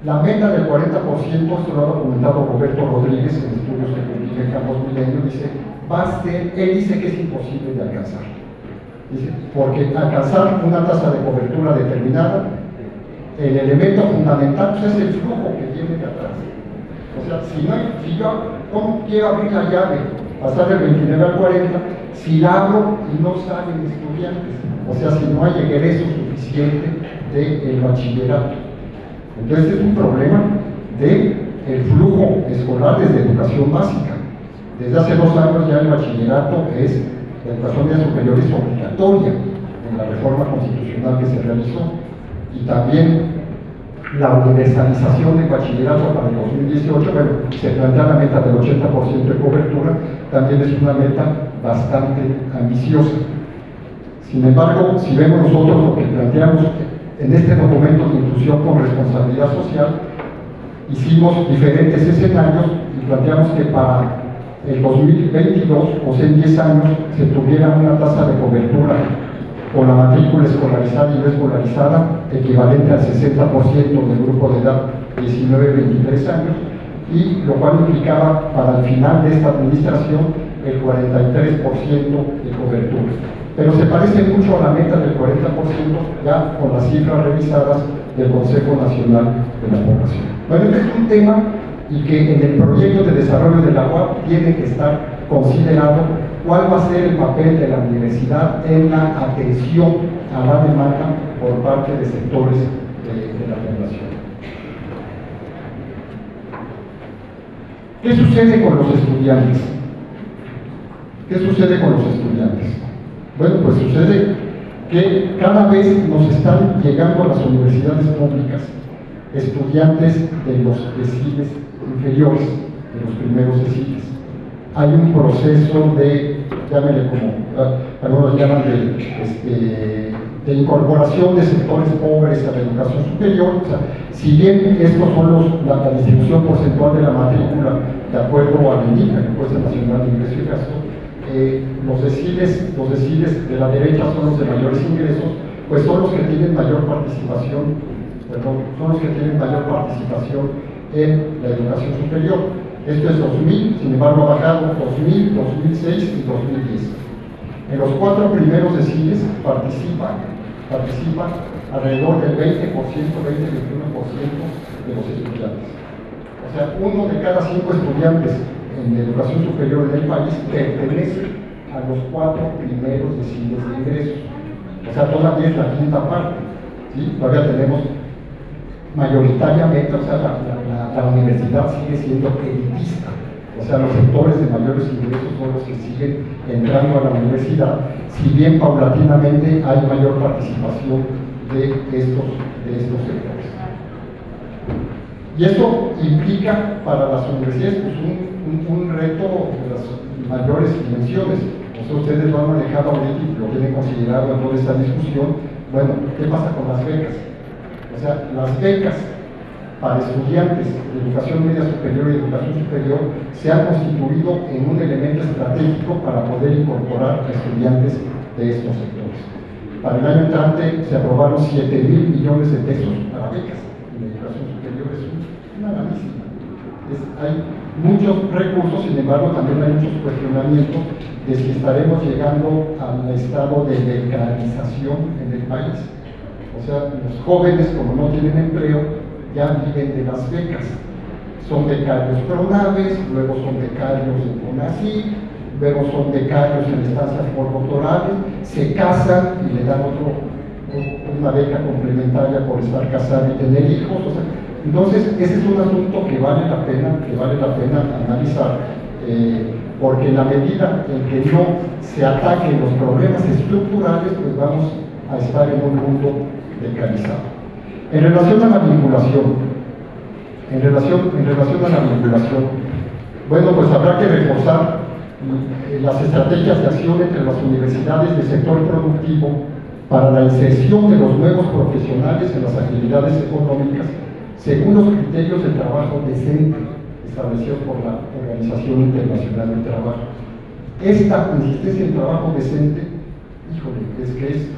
la meta del 40%, esto lo ha documentado Roberto Rodríguez en estudios que publica en Campos Milenio, dice, él dice que es imposible de alcanzar. Dice, porque alcanzar una tasa de cobertura determinada, el elemento fundamental pues, es el flujo que viene de atrás. O sea, si yo, ¿cómo quiero abrir la llave? Pasar del 29 al 40, si la abro y no salen estudiantes. O sea, si no hay egreso suficiente del bachillerato. Entonces es un problema del flujo escolar desde educación básica. Desde hace 2 años ya el bachillerato la educación media superior es obligatoria en la reforma constitucional que se realizó. Y también la universalización del bachillerato para el 2018, bueno, se plantea la meta del 80% de cobertura, también es una meta bastante ambiciosa. Sin embargo, si vemos nosotros lo que planteamos en este documento de inclusión con responsabilidad social, hicimos diferentes escenarios y planteamos que para el 2022, o sea, en 10 años, se tuviera una tasa de cobertura con la matrícula escolarizada y no escolarizada equivalente al 60% del grupo de edad 19-23 años, y lo cual implicaba para el final de esta administración el 43% de cobertura. Pero se parece mucho a la meta del 40% ya con las cifras revisadas del Consejo Nacional de la Población. Bueno, este es un tema y que en el proyecto de desarrollo de la UAP tiene que estar considerado cuál va a ser el papel de la universidad en la atención a la demanda por parte de sectores de la población. ¿Qué sucede con los estudiantes? ¿Qué sucede con los estudiantes? Bueno, pues sucede que cada vez nos están llegando a las universidades públicas estudiantes de los deciles inferiores, de los primeros deciles. Hay un proceso de, llámenle como algunos llaman de incorporación de sectores pobres a la educación superior. O sea, si bien estos son la distribución porcentual de la matrícula de acuerdo a la INIC, la Encuesta Nacional de Ingreso y Gasto, los deciles de la derecha son los de mayores ingresos, pues son los que tienen mayor participación, en la educación superior. Esto es 2000, sin embargo ha bajado 2000, 2006 y 2010. En los 4 primeros deciles participa alrededor del 20%, 20-21% de los estudiantes. O sea, 1 de cada 5 estudiantes en educación superior en el país pertenece a los 4 primeros deciles de ingresos. O sea, todavía es la quinta parte, ¿sí? Todavía tenemos mayoritariamente, o sea, la universidad sigue siendo elitista. O sea, los sectores de mayores ingresos son los que siguen entrando a la universidad, si bien paulatinamente hay mayor participación de estos sectores. Y esto implica para las universidades pues, un reto de las mayores dimensiones. O sea, ustedes lo han manejado ahorita y lo tienen considerado en toda esta discusión. Bueno, ¿qué pasa con las becas? O sea, las becas para estudiantes de educación media superior y educación superior se han constituido en un elemento estratégico para poder incorporar a estudiantes de estos sectores. Para el año entrante se aprobaron 7,000 millones de pesos para becas en educación superior. Es una granísima. Hay muchos recursos, sin embargo también hay muchos cuestionamientos de si estaremos llegando al estado de becarización en el país. O sea, los jóvenes, como no tienen empleo, ya viven de las becas. Son becarios PRONAVES, luego son becarios en CONACYT, luego son becarios en estancias postdoctorales, se casan y le dan una beca complementaria por estar casado y tener hijos. O sea, entonces, ese es un asunto que vale la pena analizar, porque en la medida en que no se ataquen los problemas estructurales, pues vamos a estar en un mundo becarizado. En relación a la vinculación, bueno, pues habrá que reforzar las estrategias de acción entre las universidades del sector productivo para la inserción de los nuevos profesionales en las actividades económicas según los criterios de trabajo decente establecidos por la Organización Internacional del Trabajo. Esta insistencia en trabajo decente, híjole, es que es,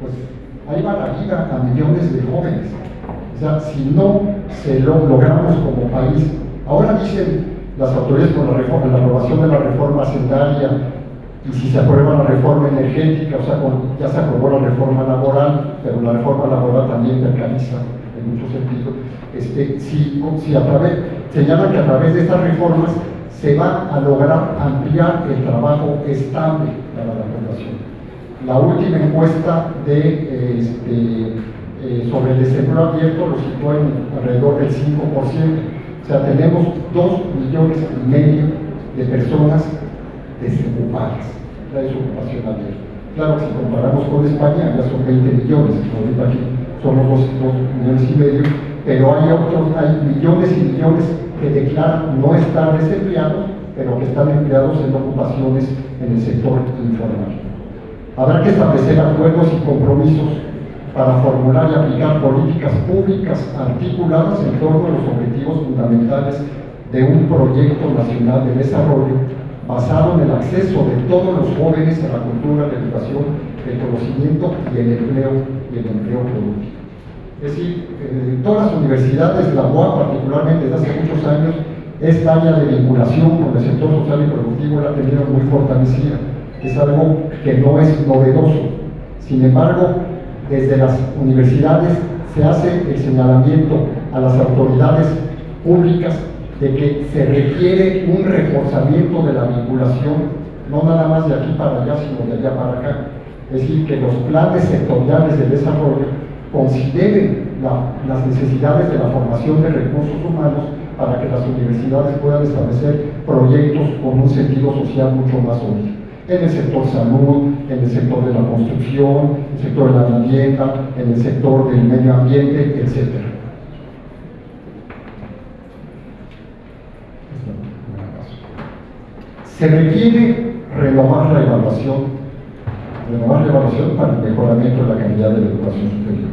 pues, ahí va la vida a millones de jóvenes. O sea, si no se lo logramos como país, ahora dicen las autoridades con la aprobación de la reforma hacendaria y si se aprueba la reforma energética, o sea, ya se aprobó la reforma laboral, pero la reforma laboral también precariza en muchos sentidos. Señalan que a través de estas reformas se va a lograr ampliar el trabajo estable para la población. La última encuesta sobre el desempleo abierto lo sitúa en alrededor del 5%. O sea, tenemos 2,5 millones de personas desocupadas, la desocupación abierta. Claro que si comparamos con España, ya son 20 millones, ahorita aquí somos 2,5 millones, pero hay millones y millones que declaran no estar desempleados, pero que están empleados en ocupaciones en el sector informal. Habrá que establecer acuerdos y compromisos para formular y aplicar políticas públicas articuladas en torno a los objetivos fundamentales de un proyecto nacional de desarrollo basado en el acceso de todos los jóvenes a la cultura, la educación, el conocimiento y el empleo productivo. Es decir, en todas las universidades, la UAP particularmente desde hace muchos años, esta área de vinculación con el sector social y productivo la ha tenido muy fortalecida. Es algo que no es novedoso. Sin embargo, desde las universidades se hace el señalamiento a las autoridades públicas de que se requiere un reforzamiento de la vinculación, no nada más de aquí para allá, sino de allá para acá. Es decir, que los planes sectoriales de desarrollo consideren las necesidades de la formación de recursos humanos para que las universidades puedan establecer proyectos con un sentido social mucho más sólido. En el sector salud, en el sector de la construcción, en el sector de la vivienda, en el sector del medio ambiente, etc. Se requiere renovar la evaluación para el mejoramiento de la calidad de la educación superior.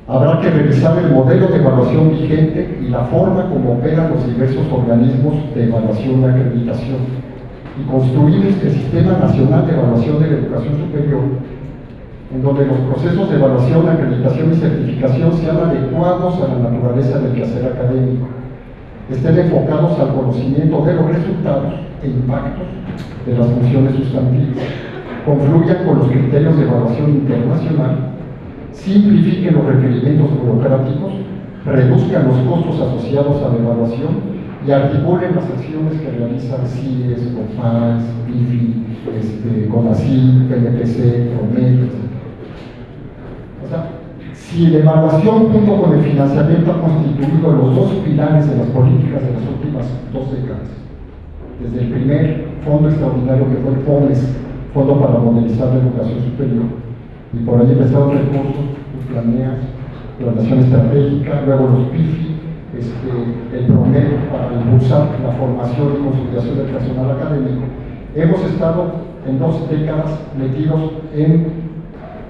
Habrá que revisar el modelo de evaluación vigente y la forma como operan los diversos organismos de evaluación y acreditación, y construir el Sistema Nacional de Evaluación de la Educación Superior, en donde los procesos de evaluación, acreditación y certificación sean adecuados a la naturaleza del quehacer académico, estén enfocados al conocimiento de los resultados e impactos de las funciones sustantivas, confluyan con los criterios de evaluación internacional, simplifiquen los requerimientos burocráticos, reduzcan los costos asociados a la evaluación y articulen las acciones que realizan CIES, COPAS, IFI, CONACYT, PNPC, PROMED, etc. O sea, si la evaluación junto con el financiamiento ha constituido los dos pilares de las políticas de las últimas 2 décadas, desde el primer fondo extraordinario que fue el FOMES, Fondo para Modernizar la Educación Superior, y por ahí empezaron recursos, planeación estratégica, luego los PIFI, el PROMED para impulsar la formación y consolidación del personal académico. Hemos estado en 2 décadas metidos en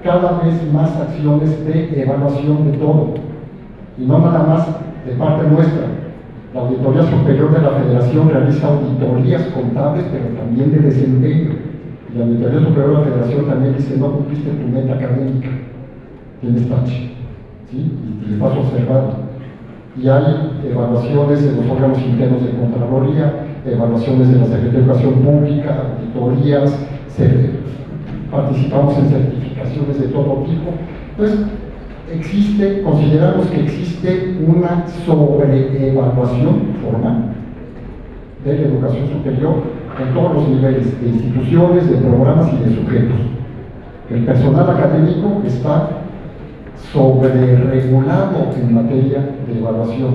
cada vez más acciones de evaluación de todo, y no nada más de parte nuestra. La Auditoría Superior de la Federación realiza auditorías contables, pero también de desempeño. Y la Auditoría Superior de la Federación también dice: no cumpliste tu meta académica, tienes tache, ¿sí? Y estás observado. Y hay evaluaciones de los órganos internos de Contraloría, evaluaciones de la Secretaría de Educación Pública, auditorías, participamos en certificaciones de todo tipo. Entonces, consideramos que existe una sobreevaluación formal de la educación superior en todos los niveles de instituciones, de programas y de sujetos. El personal académico está sobreregulado en materia de evaluación.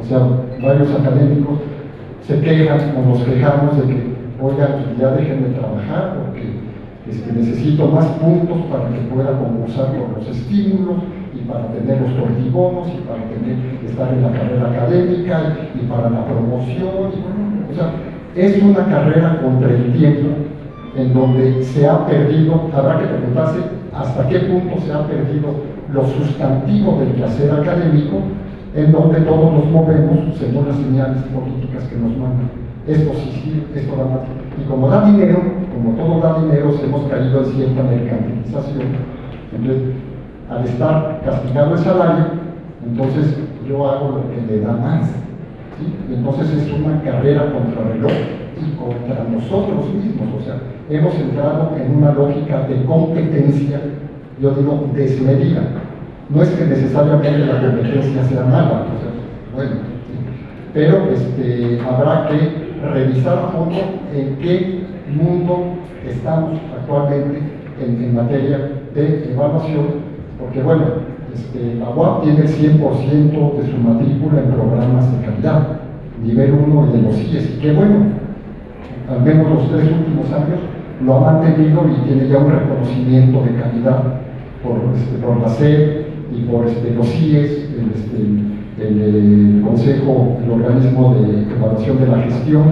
O sea, varios académicos se quejan o nos quejamos de que, oigan, ya dejen de trabajar porque necesito más puntos para que pueda concursar por los estímulos y para tener los tortibonos y para estar en la carrera académica y para la promoción. O sea, es una carrera contra el tiempo en donde se ha perdido, habrá que preguntarse hasta qué punto se ha perdido lo sustantivo del quehacer académico, en donde todos nos movemos según las señales políticas que nos mandan. Esto sí sirve, esto da más. Y como da dinero, como todo da dinero, hemos caído en cierta mercantilización. Entonces, al estar castigado el salario, entonces yo hago lo que le da más. ¿Sí? Entonces es una carrera contra el reloj y contra nosotros mismos. O sea, hemos entrado en una lógica de competencia, yo digo desmedida. No es que necesariamente la competencia sea mala, o sea, bueno, ¿sí? Pero habrá que revisar a fondo en qué mundo estamos actualmente en materia de evaluación, porque bueno, la UAP tiene el 100% de su matrícula en programas de calidad, nivel 1 y de los CIES, y qué bueno, al menos los 3 últimos años lo ha mantenido y tiene ya un reconocimiento de calidad por la SED y por los CIES, el Consejo, el organismo de evaluación de la gestión,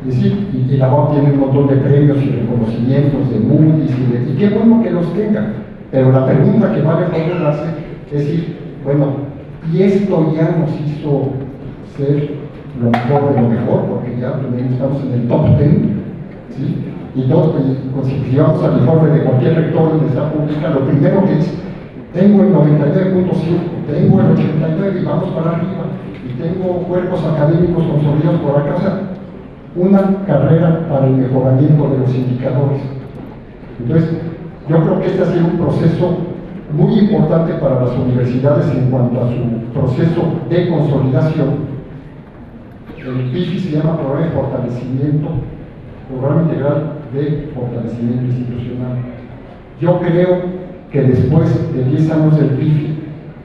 es decir, y la UAP tiene un montón de premios y reconocimientos de Moody's, y qué bueno que los tenga, pero la pregunta que vale formularse es decir, bueno, y esto ya nos hizo ser lo mejor de lo mejor, porque ya estamos en el top 10, ¿sí? Y pues, si vamos al informe de cualquier rector de universidad pública, lo primero que dice, tengo el 99.5, tengo el 89 y vamos para arriba, y tengo cuerpos académicos consolidados por acá, o sea, una carrera para el mejoramiento de los indicadores. Entonces, yo creo que este ha sido un proceso muy importante para las universidades en cuanto a su proceso de consolidación. El PIFI se llama Programa de Fortalecimiento, Programa Integral de Fortalecimiento Institucional. Yo creo que después de 10 años del PIFI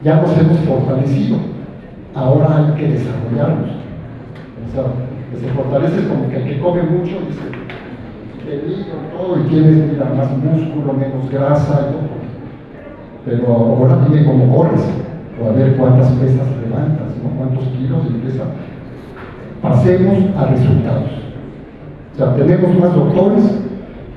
ya nos hemos fortalecido, ahora hay que desarrollarnos. O sea, que se fortalece como que el que come mucho dice, te digo todo y tienes mira, más músculo, menos grasa y todo. Pero ahora dime cómo corres, o a ver cuántas pesas levantas, ¿no? Cuántos kilos y empieza. Pasemos a resultados. O sea, tenemos más doctores,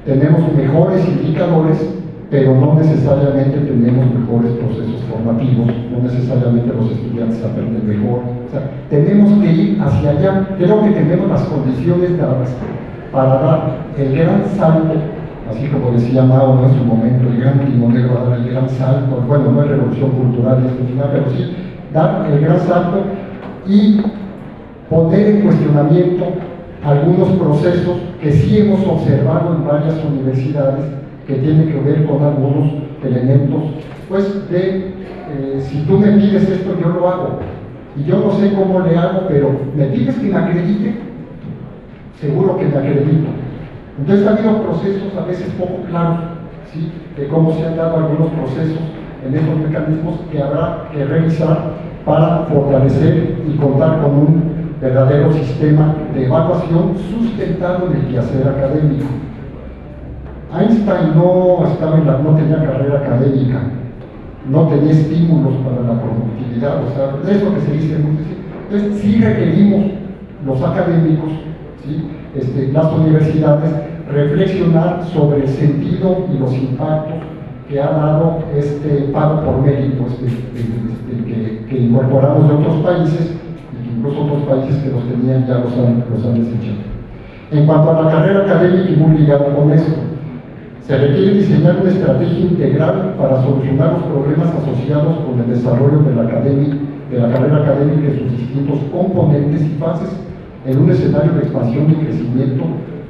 tenemos mejores indicadores, pero no necesariamente tenemos mejores procesos formativos, no necesariamente los estudiantes aprenden mejor. O sea, tenemos que ir hacia allá. Creo que tenemos las condiciones dadas para dar el gran salto, así como decía Mao en su momento, el gran timonero a dar el gran salto, bueno, no es revolución cultural, pero sí dar el gran salto y poner en cuestionamiento algunos procesos que sí hemos observado en varias universidades, que tienen que ver con algunos elementos, pues de, si tú me pides esto, yo lo hago, y yo no sé cómo le hago, pero me pides que me acredite, seguro que me acredito. Entonces ha habido procesos a veces poco claros, ¿sí?, de cómo se han dado algunos procesos en estos mecanismos que habrá que revisar para fortalecer y contar con un verdadero sistema de evaluación sustentado en el quehacer académico. Einstein no tenía carrera académica, no tenía estímulos para la productividad, o sea, es lo que se dice. Entonces sí requerimos los académicos, ¿sí?, las universidades, reflexionar sobre el sentido y los impactos que ha dado este pago por mérito que incorporamos de otros países, y que incluso otros países que los tenían ya los han desechado. En cuanto a la carrera académica, y muy ligado con esto, se requiere diseñar una estrategia integral para solucionar los problemas asociados con el desarrollo de la carrera académica en sus distintos componentes y fases, en un escenario de expansión y crecimiento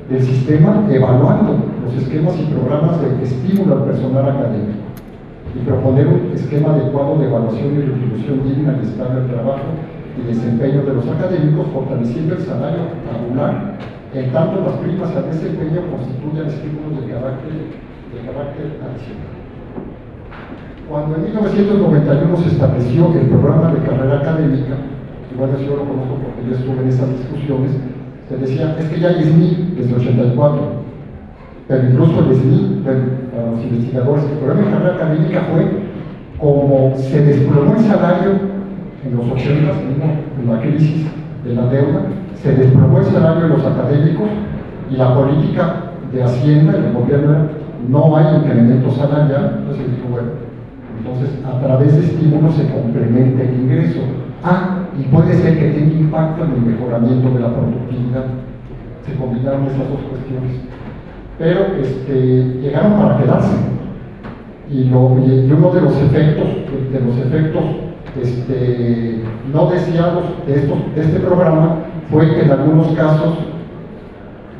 del sistema, evaluando los esquemas y programas de estímulo al personal académico y proponer un esquema adecuado de evaluación y retribución digna y estable del trabajo y desempeño de los académicos, fortaleciendo el salario tabular, en tanto las primas al desempeño constituyen estímulos de carácter adicional. Cuando en 1991 se estableció el programa de carrera académica, igual yo lo conozco porque yo estuve en esas discusiones, se decía, es que ya hay SNI desde 84, pero incluso el SNI, para los investigadores, el programa de carrera académica fue como se desplomó el salario en los 80, en la crisis de la deuda, se desplomó el salario de los académicos y la política de Hacienda y el gobierno era, no hay incremento salarial. Entonces dijo, bueno, entonces a través de estímulos se complementa el ingreso. Y puede ser que tenga impacto en el mejoramiento de la productividad. Se combinaron esas dos cuestiones. Pero llegaron para quedarse. Y uno de los efectos no deseados de este programa fue que en algunos casos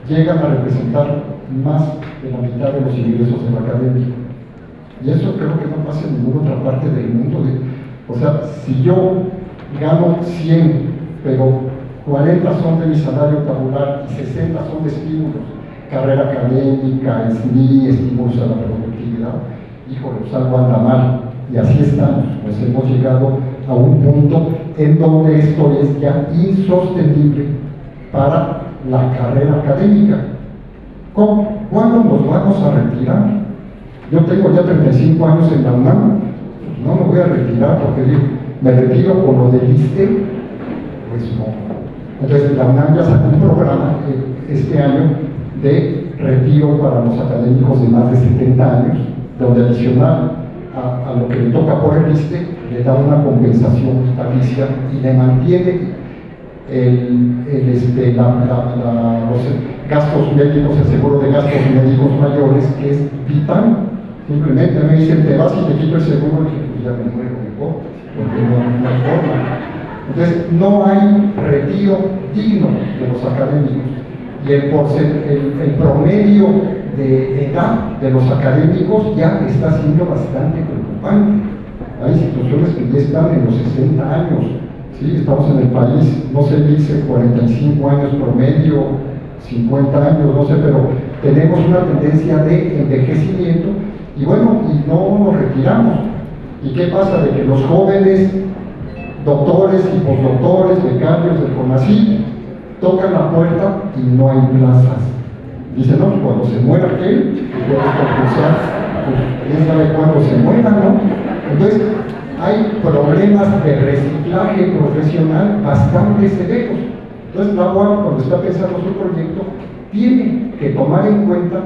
llegan a representar más de la mitad de los ingresos de la academia. Y eso creo que no pasa en ninguna otra parte del mundo. O sea, si yo gano 100, pero 40 son de mi salario tabular y 60 son de estímulos, carrera académica, SNI, estímulos a la productividad, híjole, pues algo anda mal. Y así estamos, pues hemos llegado a un punto en donde esto es ya insostenible para la carrera académica. ¿Cuándo nos vamos a retirar? Yo tengo ya 35 años en la UNAM, pues no me voy a retirar porque digo, me retiro con lo del ISSSTE, pues no. Entonces la UNAM ya sacó un programa este año de retiro para los académicos de más de 70 años, donde adicional a lo que le toca por el ISSSTE, le da una compensación vitalicia y le mantiene los gastos médicos, el seguro de gastos médicos mayores, que es vital. Simplemente me dicen, te vas y te quito el seguro, y dije, pues ya me muero mejor, porque no hay forma. Entonces, no hay retiro digno de los académicos. Y el promedio de edad de los académicos ya está siendo bastante preocupante. Hay instituciones que ya están en los 60 años. ¿Sí? Estamos en el país, no se dice 45 años promedio, 50 años, no sé, pero tenemos una tendencia de envejecimiento y bueno, y no nos retiramos. ¿Y qué pasa? De que los jóvenes doctores y postdoctores, becarios del CONACYT, tocan la puerta y no hay plazas. Dicen, no, pues cuando se muera aquel, puedes concursar, pues quién sabe cuándo se muera, ¿no? Entonces, hay problemas de reciclaje profesional bastante severos. Entonces, la UAM, cuando está pensando su proyecto, tiene que tomar en cuenta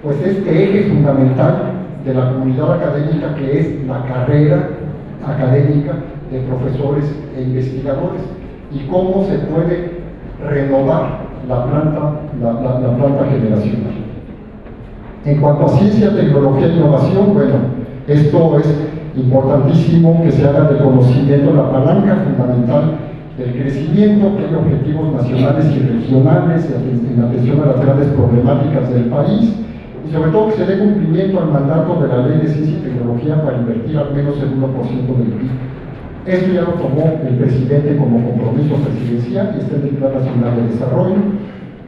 pues este eje fundamental de la comunidad académica, que es la carrera académica de profesores e investigadores, y cómo se puede renovar la planta generacional. En cuanto a ciencia, tecnología e innovación, bueno, esto es importantísimo que se haga del conocimiento la palanca fundamental del crecimiento, que hay objetivos nacionales y regionales en atención a las grandes problemáticas del país, y sobre todo que se dé cumplimiento al mandato de la Ley de Ciencia y Tecnología para invertir al menos el 1% del PIB. Esto ya lo tomó el presidente como compromiso presidencial y está en el Plan Nacional de Desarrollo.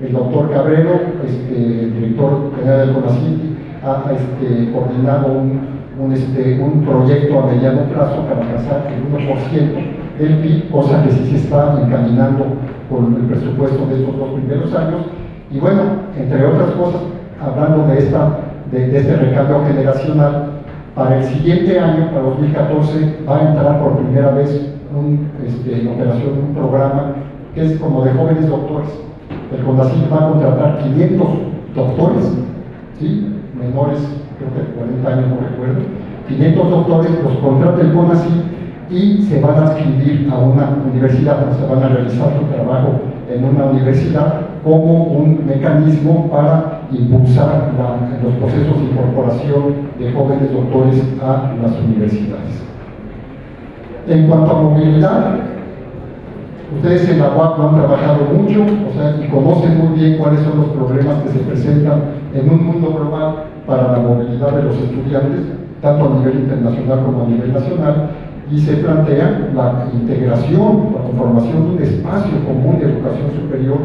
El doctor Cabrero, director general del CONACYT, ha coordinado un proyecto a mediano plazo para alcanzar el 1% del PIB, cosa que sí se está encaminando con el presupuesto de estos 2 primeros años. Y bueno, entre otras cosas, hablando de este recambio generacional, para el siguiente año, para 2014, va a entrar por primera vez en operación un programa que es como de jóvenes doctores. El CONACYT va a contratar 500 doctores, ¿sí? Menores, creo que 40 años, no recuerdo. 500 doctores los contrata el CONACYT y se van a inscribir a una universidad, o se van a realizar su trabajo en una universidad como un mecanismo para impulsar los procesos de incorporación de jóvenes doctores a las universidades. En cuanto a movilidad, ustedes en la UAP lo han trabajado mucho, y conocen muy bien cuáles son los problemas que se presentan en un mundo global para la movilidad de los estudiantes, tanto a nivel internacional como a nivel nacional, y se plantea la integración, la conformación de un espacio común de educación superior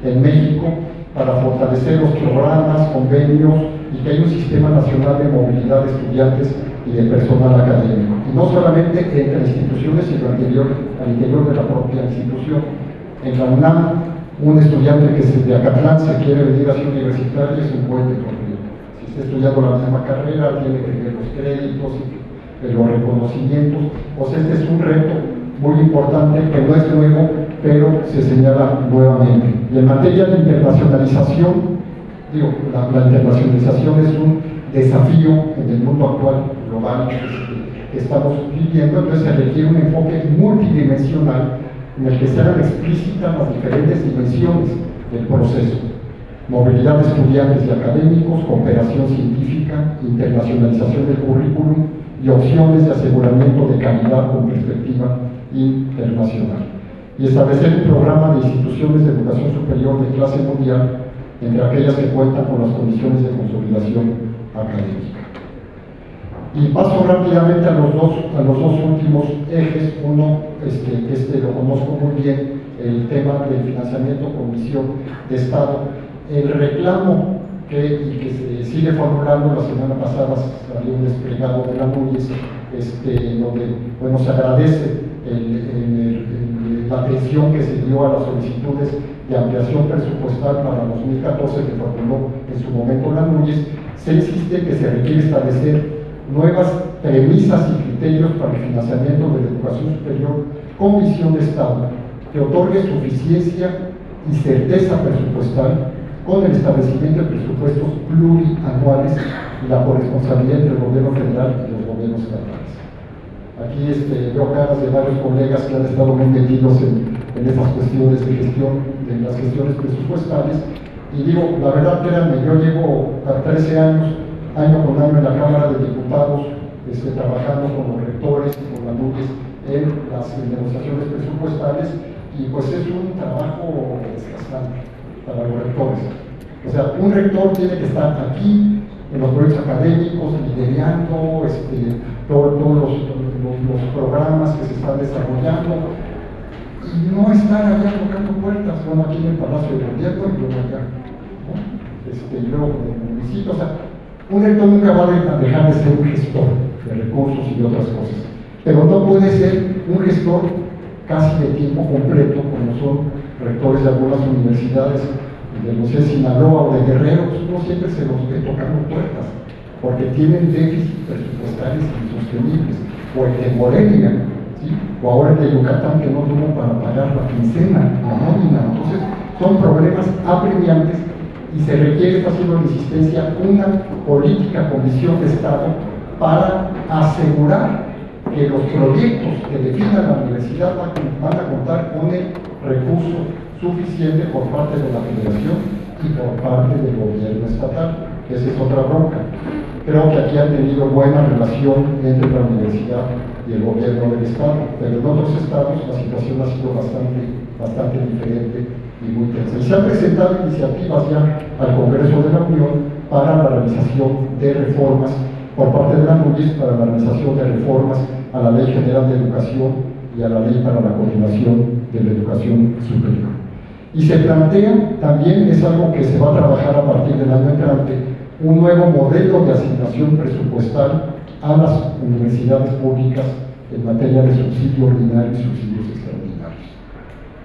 en México para fortalecer los programas, convenios, y que haya un sistema nacional de movilidad de estudiantes y de personal académico. Y no solamente entre instituciones, sino al interior de la propia institución. En la UNAM, un estudiante que es de Acatlán se quiere venir a su universitaria, es un puente completo. Si está estudiando la misma carrera, tiene que ver los créditos, los reconocimientos. Este es un reto muy importante que no es nuevo, pero se señala nuevamente. Y en materia de internacionalización, la internacionalización es un desafío en el mundo actual global que estamos viviendo, entonces se requiere un enfoque multidimensional en el que se hagan explícitas las diferentes dimensiones del proceso: movilidad de estudiantes y académicos, cooperación científica, internacionalización del currículum y opciones de aseguramiento de calidad con perspectiva internacional. Y establecer un programa de instituciones de educación superior de clase mundial entre aquellas que cuentan con las condiciones de consolidación académica. Y paso rápidamente a los dos últimos ejes. Uno, lo conozco muy bien, el tema del financiamiento con misión de Estado. El reclamo que se sigue formulando, la semana pasada salió un desplegado de la NUYES, donde se agradece la atención que se dio a las solicitudes de ampliación presupuestal para 2014 que formuló en su momento la NUYES. Se insiste que se requiere establecer nuevas premisas y criterios para el financiamiento de la educación superior con visión de Estado, que otorgue suficiencia y certeza presupuestal con el establecimiento de presupuestos plurianuales y la corresponsabilidad entre el gobierno federal y los gobiernos estatales. Aquí veo caras de varios colegas que han estado muy metidos en en esas cuestiones de gestión, de las gestiones presupuestales. Y digo, la verdad, créanme, yo llevo 13 años, año con año en la Cámara de Diputados, trabajando con los rectores, con la NUYES, en las negociaciones presupuestales, y pues es un trabajo desgastante para los rectores. O sea, un rector tiene que estar aquí, en los proyectos académicos, liderando todos los programas que se están desarrollando, y no estar allá tocando puertas, bueno, aquí en el Palacio de Gobierno y luego allá, ¿no? Y luego con el municipio. O sea, un rector nunca va a dejar de ser un gestor de recursos y de otras cosas, pero no puede ser un gestor casi de tiempo completo, como son rectores de algunas universidades de, no sé, Sinaloa o de Guerrero. Pues no siempre se los ve tocando puertas, porque tienen déficits presupuestarios insostenibles, o el de Morelia, ¿sí? O ahora el de Yucatán, que no tuvo para pagar la quincena, la nómina. Entonces, son problemas apremiantes y se requiere, está haciendo la insistencia, una política con visión de Estado para asegurar que los proyectos que definan la universidad van a contar con el recurso suficiente por parte de la Federación y por parte del gobierno estatal, que esa es otra bronca. Creo que aquí han tenido buena relación entre la universidad y el gobierno del Estado, pero en otros estados la situación ha sido bastante diferente y muy tensa. Y se han presentado iniciativas ya al Congreso de la Unión para la realización de reformas por parte de la NUYES, para la realización de reformas a la Ley General de Educación y a la Ley para la Coordinación de la Educación Superior. Y se plantea también, es algo que se va a trabajar a partir del año entrante, un nuevo modelo de asignación presupuestal a las universidades públicas en materia de subsidio ordinario y subsidios extraordinarios.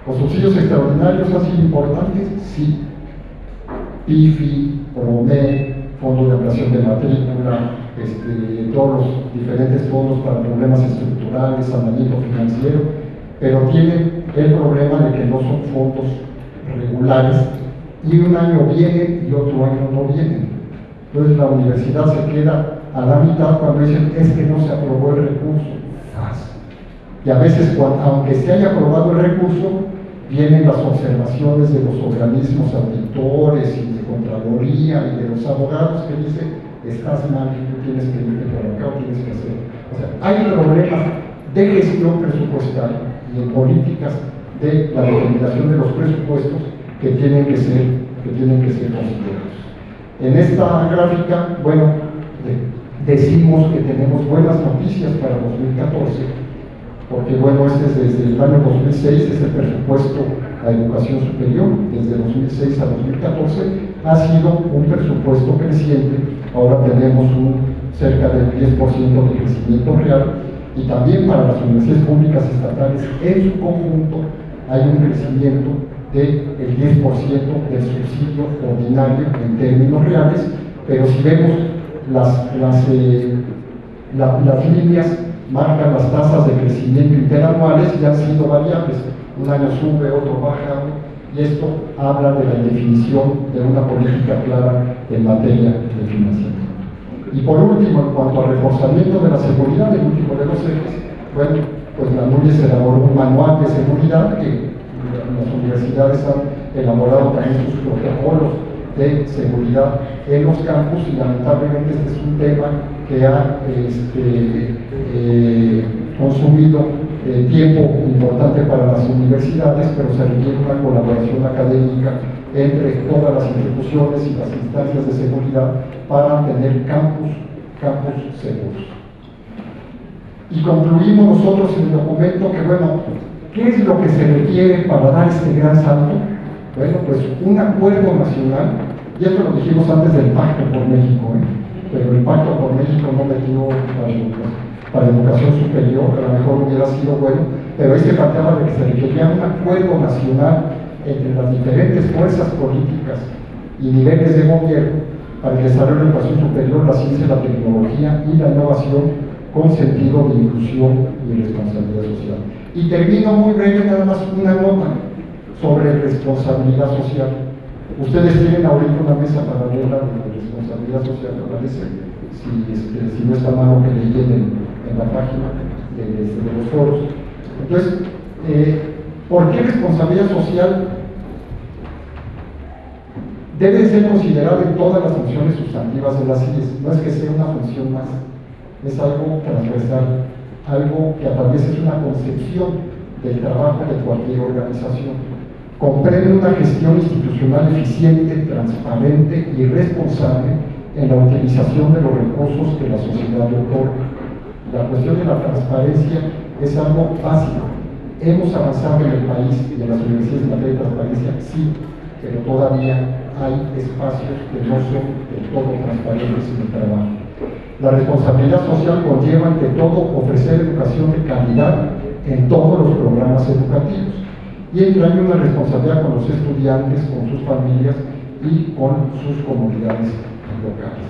¿Los subsidios extraordinarios han sido importantes? Sí. PIFI, PROME, Fondo de Ampliación de Matrícula, todos los diferentes fondos para problemas estructurales, saneamiento financiero, pero tienen el problema de que no son fondos regulares, y un año vienen y otro año no vienen. Entonces la universidad se queda a la mitad cuando dicen es que no se aprobó el recurso. Y a veces, aunque se haya aprobado el recurso, vienen las observaciones de los organismos auditores y de Contraloría y de los abogados que dicen estás mal, tú tienes que irte por acá o tienes que hacer. O sea, hay problemas de gestión presupuestal y en políticas de la determinación de los presupuestos que tienen que ser considerados. En esta gráfica, bueno, decimos que tenemos buenas noticias para 2014, porque bueno, este es desde el año 2006, es el presupuesto a educación superior, desde 2006 a 2014, ha sido un presupuesto creciente. Ahora tenemos cerca del 10% de crecimiento real, y también para las universidades públicas estatales en su conjunto hay un crecimiento del 10% del subsidio ordinario en términos reales, pero si vemos las líneas marcan las tasas de crecimiento interanuales y han sido variables. Un año sube, otro baja, y esto habla de la definición de una política clara en materia de financiamiento. Y por último, en cuanto al reforzamiento de la seguridad, el último de los ejes, bueno, pues la NUYES elaboró un manual de seguridad que las universidades han elaborado también sus protocolos de seguridad en los campus, y lamentablemente este es un tema que ha consumido tiempo importante para las universidades, pero se requiere una colaboración académica entre todas las instituciones y las instancias de seguridad para tener campus seguros. Y concluimos nosotros en el documento que, bueno, ¿qué es lo que se requiere para dar este gran salto? Bueno, pues un acuerdo nacional, y esto lo dijimos antes del Pacto por México, pero el Pacto por México no metió para educación superior, a lo mejor hubiera sido bueno, pero planteaba de que se requería un acuerdo nacional entre las diferentes fuerzas políticas y niveles de gobierno para el desarrollo de la educación superior, la ciencia, la tecnología y la innovación con sentido de inclusión y responsabilidad social. Y termino muy breve, nada más una nota sobre responsabilidad social. Ustedes tienen ahorita una mesa paralela de responsabilidad social, me parece, si no está malo que leyen en la página de los foros. Entonces, ¿Por qué responsabilidad social debe ser considerada en todas las funciones sustantivas de las IES? No es que sea una función más, es algo transversal, algo que a través es una concepción del trabajo de cualquier organización. Comprende una gestión institucional eficiente, transparente y responsable en la utilización de los recursos que la sociedad le otorga. La cuestión de la transparencia es algo básico. ¿Hemos avanzado en el país y en las universidades en materia de transparencia? Sí, pero todavía hay espacios que no son del todo transparentes en el trabajo. La responsabilidad social conlleva, ante todo, ofrecer educación de calidad en todos los programas educativos y entraña una responsabilidad con los estudiantes, con sus familias y con sus comunidades locales.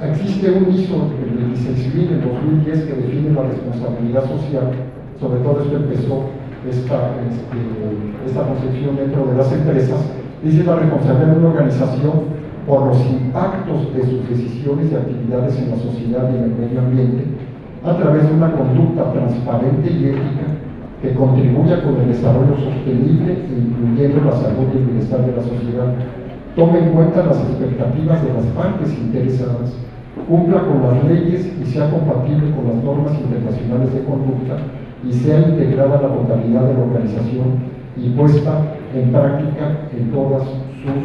Existe un ISO del 16.000 en 2010 que define la responsabilidad social. Sobre todo esto empezó esta concepción dentro de las empresas. Dice la responsabilidad de una organización por los impactos de sus decisiones y actividades en la sociedad y en el medio ambiente a través de una conducta transparente y ética que contribuya con el desarrollo sostenible, incluyendo la salud y el bienestar de la sociedad, tome en cuenta las expectativas de las partes interesadas, cumpla con las leyes y sea compatible con las normas internacionales de conducta y sea integrada a la totalidad de la organización y puesta en práctica en todas sus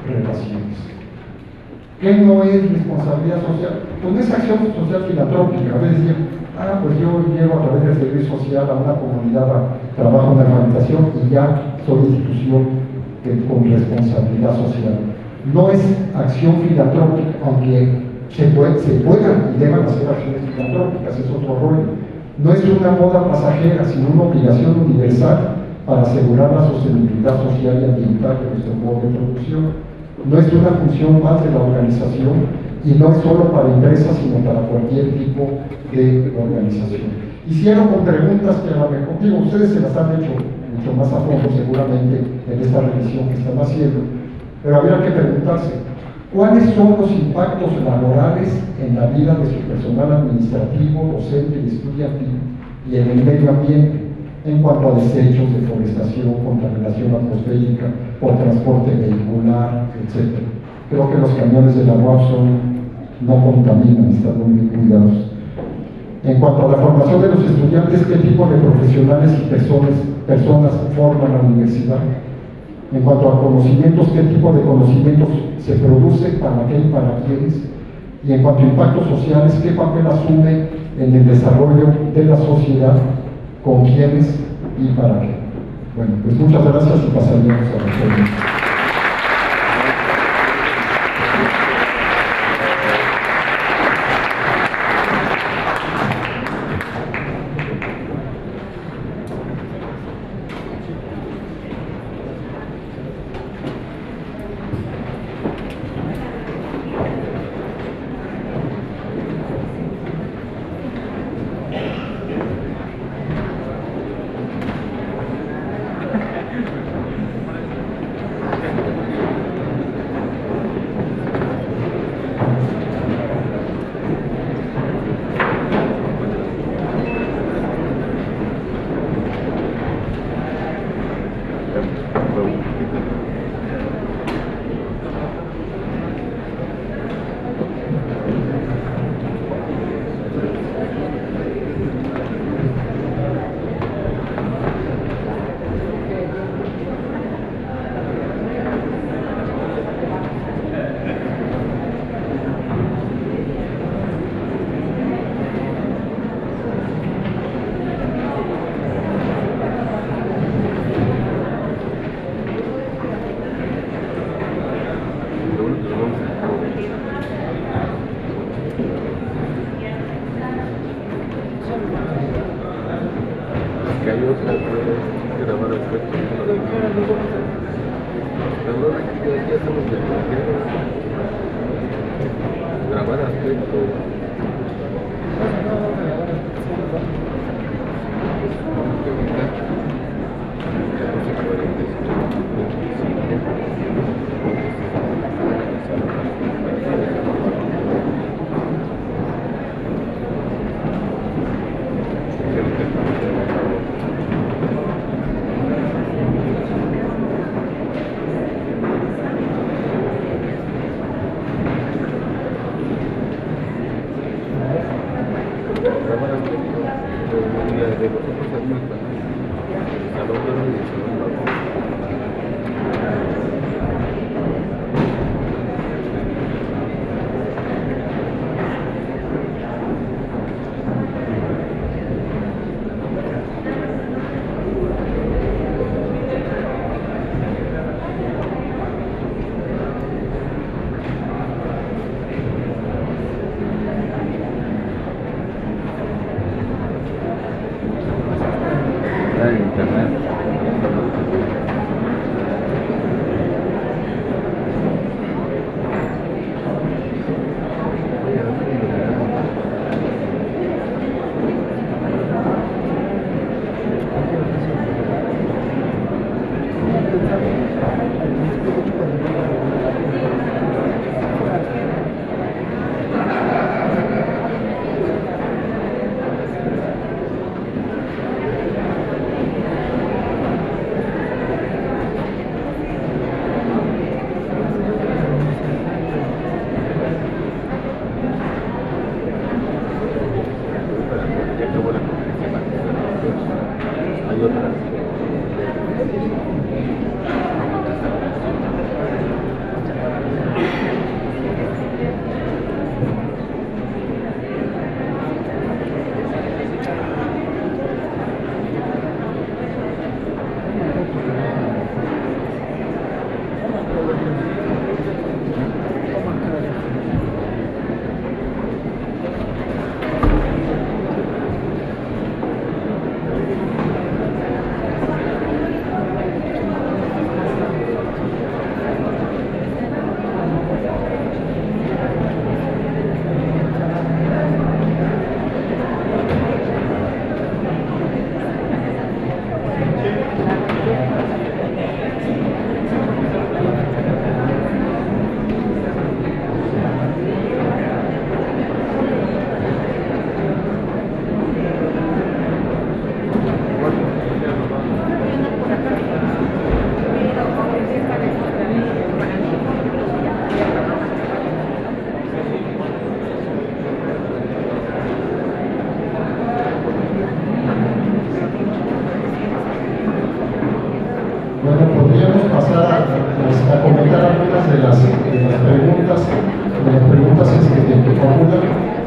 relaciones. ¿Qué no es responsabilidad social? Pues no es acción social filantrópica. A veces dicen, pues yo llevo a través del servicio social a una comunidad, trabajo en la organización y ya soy institución con responsabilidad social. No es acción filantrópica, aunque se puedan y deban hacer acciones filantrópicas, es otro rollo. No es una moda pasajera, sino una obligación universal para asegurar la sostenibilidad social y ambiental de nuestro modo de producción. No es una función más de la organización y no es solo para empresas, sino para cualquier tipo de organización. Y cierro con preguntas que a lo mejor, digo, ustedes se las han hecho mucho más a fondo seguramente en esta revisión que están haciendo, pero habría que preguntarse, ¿cuáles son los impactos laborales en la vida de su personal administrativo, docente y estudiantil y en el medio ambiente en cuanto a desechos, deforestación, contaminación atmosférica por transporte vehicular, etc.? Creo que los camiones de la UAP no contaminan, están muy cuidados. En cuanto a la formación de los estudiantes, ¿qué tipo de profesionales y personas forman la universidad? En cuanto a conocimientos, ¿qué tipo de conocimientos se produce, para qué y para quiénes? Y en cuanto a impactos sociales, ¿qué papel asume en el desarrollo de la sociedad, con quiénes y para qué? Bueno, pues muchas gracias y pasaríamos a la pregunta.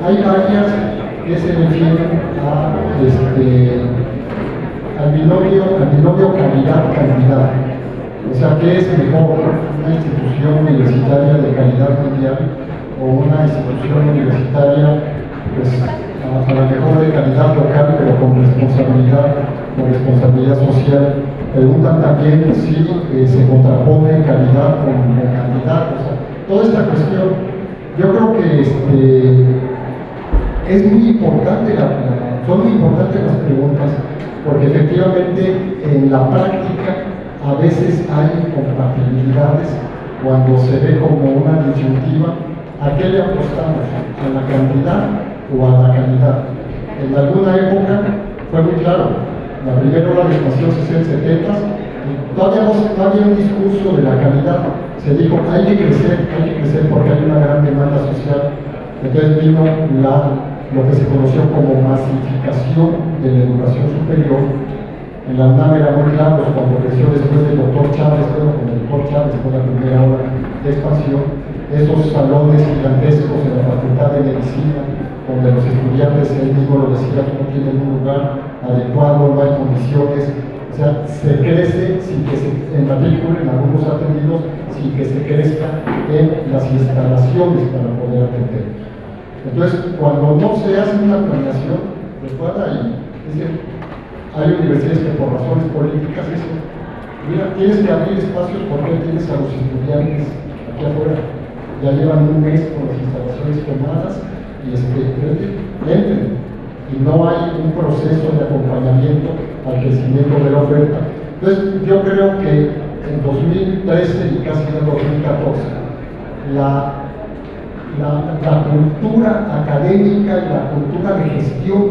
Hay varias que se refieren al binomio calidad-cantidad. O sea, ¿qué es mejor? ¿Una institución universitaria de calidad mundial o una institución universitaria pues, a la mejor de calidad local, pero con responsabilidad social? Preguntan también si se contrapone calidad con cantidad. O sea, toda esta cuestión, yo creo que es muy importante, son muy importantes las preguntas, porque efectivamente en la práctica a veces hay compatibilidades cuando se ve como una disyuntiva. ¿A qué le apostamos? ¿A la cantidad o a la calidad? En alguna época fue muy claro. La primera ola de expansión se en 70, todavía no había un discurso de la calidad. Se dijo, hay que crecer porque hay una gran demanda social. Entonces vino lo que se conoció como masificación de la educación superior. En la UNAM era muy claro cuando creció después del doctor Chávez, bueno, con el doctor Chávez fue la primera ola de expansión, esos salones gigantescos en la Facultad de Medicina, donde los estudiantes, él mismo lo decía, no tienen un lugar adecuado, no hay condiciones, o sea, se crece sin que se matriculen algunos atendidos, sin que se crezca en las instalaciones para poder atender. Entonces, cuando no se hace una planeación, pues para ahí, es decir, hay universidades que por razones políticas dicen, mira, tienes que abrir espacios porque tienes a los estudiantes aquí afuera, ya llevan un mes con las instalaciones tomadas y entren. Y no hay un proceso de acompañamiento al crecimiento de la oferta. Entonces, yo creo que en 2013 y casi en 2014, la cultura académica y la cultura de gestión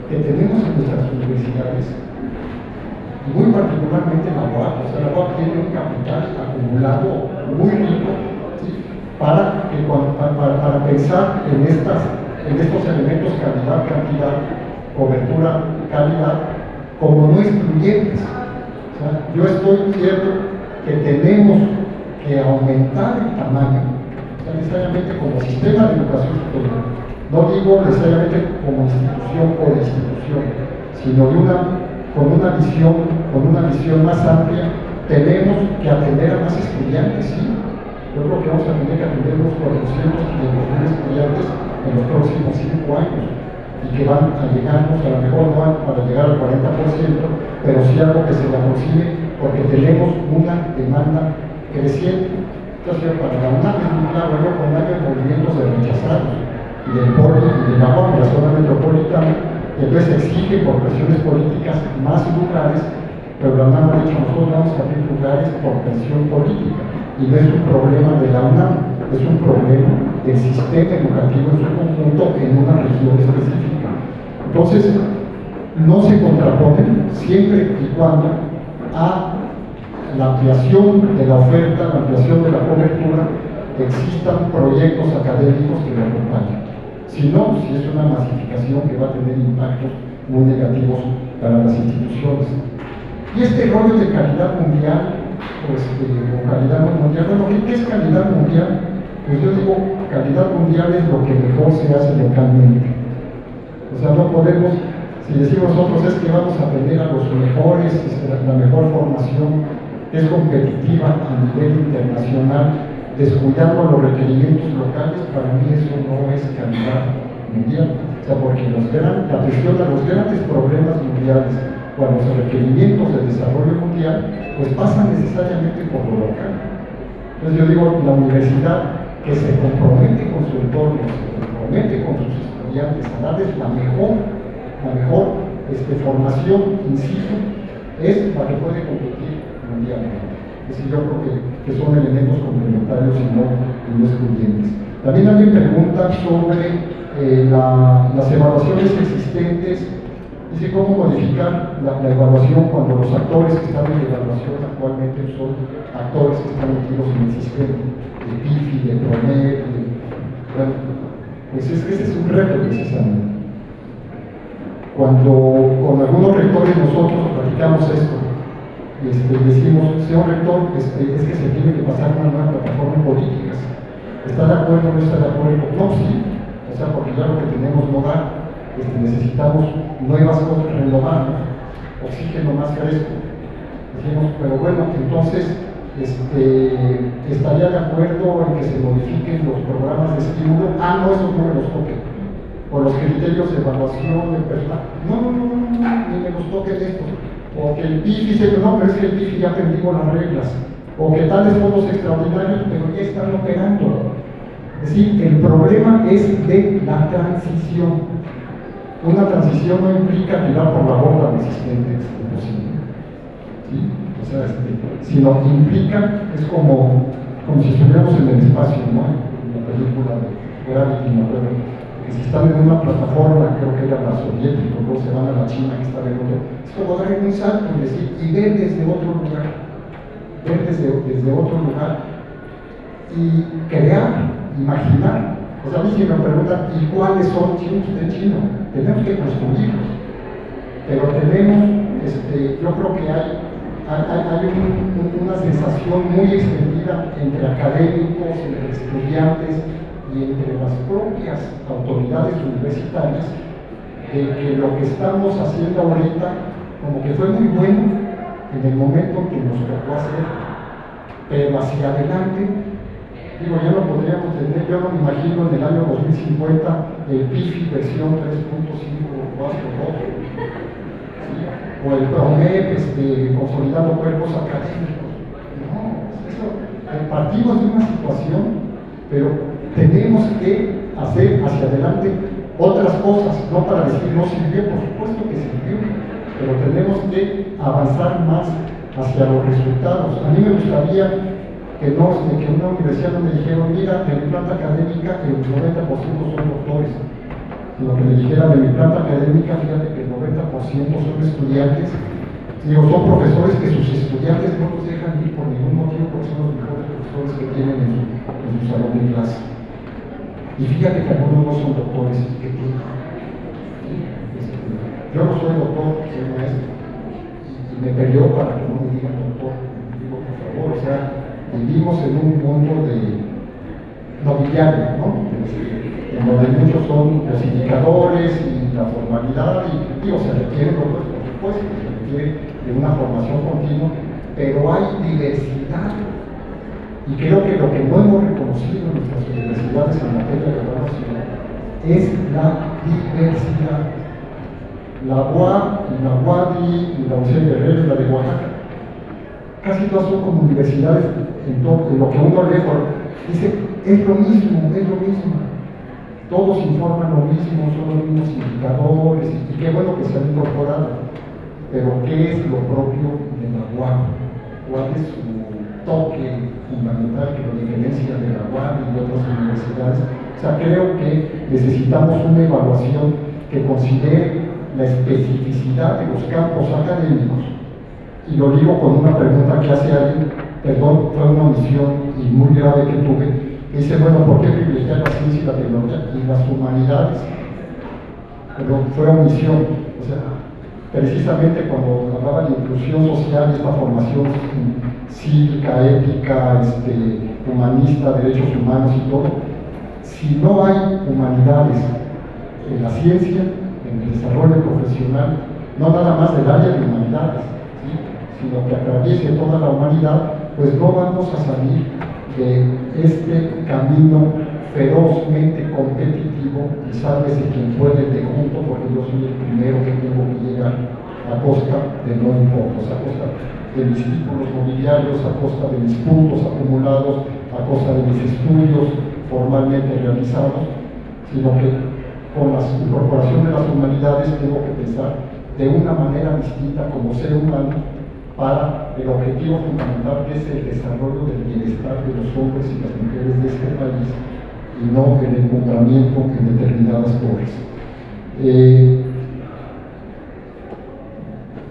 que tenemos en nuestras universidades, y muy particularmente en la UAP, o sea, la UAP tiene un capital acumulado muy rico, ¿sí? para pensar en estos elementos calidad-cantidad, cobertura, calidad, como no excluyentes. O sea, yo estoy cierto que tenemos que aumentar el tamaño, necesariamente como sistema de educación superior, no digo necesariamente como institución o institución, sino con una visión más amplia. Tenemos que atender a más estudiantes, sí. Yo creo que vamos a tener que atender unos 400, 500 mil estudiantes en los próximos 5 años. y que van a llegarnos, a lo mejor no para llegar al 40%, pero sí algo que se le aproxime, porque tenemos una demanda creciente. Entonces, para la UNAM es muy claro, yo con años movimientos de rechazados, y del POLI, y de la UAM, la zona metropolitana, y entonces exige por presiones políticas más lugares, pero la UNAM ha dicho, nosotros vamos a abrir lugares por presión política, y no es un problema de la UNAM, es un problema del sistema educativo en su conjunto en una región específica. Entonces, no se contraponen siempre y cuando a la ampliación de la oferta, la ampliación de la cobertura, existan proyectos académicos que lo acompañen. Si no, si es una masificación que va a tener impactos muy negativos para las instituciones. Y este rollo de calidad mundial, pues, o calidad no mundial, bueno, ¿qué es calidad mundial? Pues yo digo, calidad mundial es lo que mejor se hace localmente. O sea, no podemos, si decimos nosotros es que vamos a tener a los mejores, la mejor formación, es competitiva a nivel internacional, descuidando los requerimientos locales, para mí eso no es calidad mundial. O sea, porque la atención a los grandes problemas mundiales o a los requerimientos de desarrollo mundial, pues pasan necesariamente por lo local. Entonces yo digo, la universidad que se compromete con su entorno, se compromete con sus estudiantes a darles la mejor formación, insisto, es la que puede competir mundialmente. Es decir, yo creo que son elementos complementarios y no excluyentes. También alguien pregunta sobre las evaluaciones existentes. Dice, ¿cómo modificar la evaluación cuando los actores que están en evaluación actualmente son actores que están metidos en el sistema de PIFI, de PROMED? Bueno, pues ese es un reto precisamente. Cuando con algunos rectores nosotros platicamos esto, decimos, señor rector, es que se tiene que pasar una nueva plataforma política. ¿Está de acuerdo o no está de acuerdo? No, sí, o sea, porque ya lo que tenemos no da. Necesitamos nuevas cosas, renovarnos, oxígeno más fresco. Decimos, pero bueno, entonces estaría de acuerdo en que se modifiquen los programas de estímulo. No, esos no me los toquen. O los criterios de evaluación de personal. No, ni me los toquen estos. O que el PIFI dice, no, pero es que el PIFI ya aprendimos las reglas. O que tales fondos extraordinarios, pero ya están operando. Es decir, el problema es de la transición. Una transición no implica tirar por la borda lo existente, es imposible. ¿Sí? O sea, sino implica, es como si estuviéramos en el espacio, ¿no? En la película de Gravity, me acuerdo, que si están en una plataforma, creo que era la soviética, luego se van a la China, que está en otro, es como dar un salto, es decir, y ver desde otro lugar, y crear, imaginar. O sea, a mí si me preguntan, ¿y cuáles son chinos de chino? Tenemos que construirlos, pero tenemos, yo creo que hay una sensación muy extendida entre académicos, entre estudiantes y entre las propias autoridades universitarias, de que lo que estamos haciendo ahorita, como que fue muy bueno en el momento que nos tocó hacer, pero hacia adelante, digo, ya lo podríamos tener. Yo no me imagino en el año 2050 el PIFI versión 3.5 Vasco 2, ¿sí? O el PROMED consolidando cuerpos académicos. No, eso, partimos de una situación, pero tenemos que hacer hacia adelante otras cosas, no para decir no sirvió, por supuesto que sirvió, pero tenemos que avanzar más hacia los resultados. A mí me gustaría que una universidad no me dijeron, mira, en mi planta académica el 90% son doctores, sino que me dijeran, en mi planta académica, fíjate que el 90% son estudiantes, digo, son profesores que sus estudiantes no los dejan ir por ningún motivo, porque son los mejores profesores que tienen en su salón de clase. Y fíjate que algunos no son doctores, que tienen. Yo no soy doctor, soy maestro, y me peleó para que no me digan doctor. Digo, por favor, o sea, vivimos en un mundo de nobiliario, ¿no? En donde muchos son los indicadores y la formalidad, y digo, se requiere, por supuesto, se requiere de una formación continua, pero hay diversidad. Y creo que lo que no hemos reconocido en nuestras universidades en materia de evaluación es la diversidad. La UAM, la UADI, la Universidad de Guerrero y la de Oaxaca, casi todas son como universidades en lo que uno lee, dice, es lo mismo, todos informan lo mismo, son los mismos indicadores, y qué bueno que se han incorporado, pero ¿qué es lo propio de la UAM? ¿Cuál es su toque fundamental que lo diferencia de la UAM y de otras universidades? O sea, creo que necesitamos una evaluación que considere la especificidad de los campos académicos. Y lo digo con una pregunta que hace alguien, perdón, fue una omisión y muy grave que tuve, que dice, bueno, ¿por qué privilegiar la ciencia y la tecnología y las humanidades? Pero fue omisión, o sea, precisamente cuando hablaba de inclusión social, esta formación cívica, ética, humanista, derechos humanos y todo, si no hay humanidades en la ciencia, en el desarrollo profesional, no nada más del área de humanidades, ¿sí?, sino que atraviese toda la humanidad, pues no vamos a salir de este camino ferozmente competitivo y sálvese quien puede de junto, porque yo soy el primero que tengo que llegar a costa de no importos, a costa de mis títulos nobiliarios, a costa de mis puntos acumulados, a costa de mis estudios formalmente realizados, sino que con la incorporación de las humanidades tengo que pensar de una manera distinta como ser humano para el objetivo fundamental, que es el desarrollo del bienestar de los hombres y las mujeres de este país, y no el encontramiento en determinadas torres.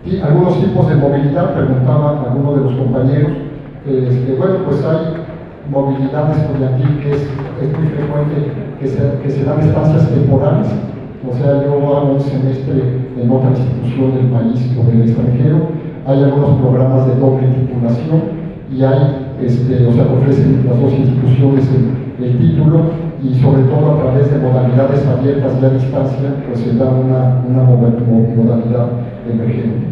Y algunos tipos de movilidad, preguntaba alguno de los compañeros. Bueno, pues hay movilidad estudiantil que es muy frecuente, que se dan estancias temporales. O sea, yo hago un semestre en otra institución del país o del extranjero, hay algunos programas de doble titulación y hay, o sea, ofrecen las dos instituciones el título, y sobre todo a través de modalidades abiertas y a distancia, pues se da una modalidad emergente.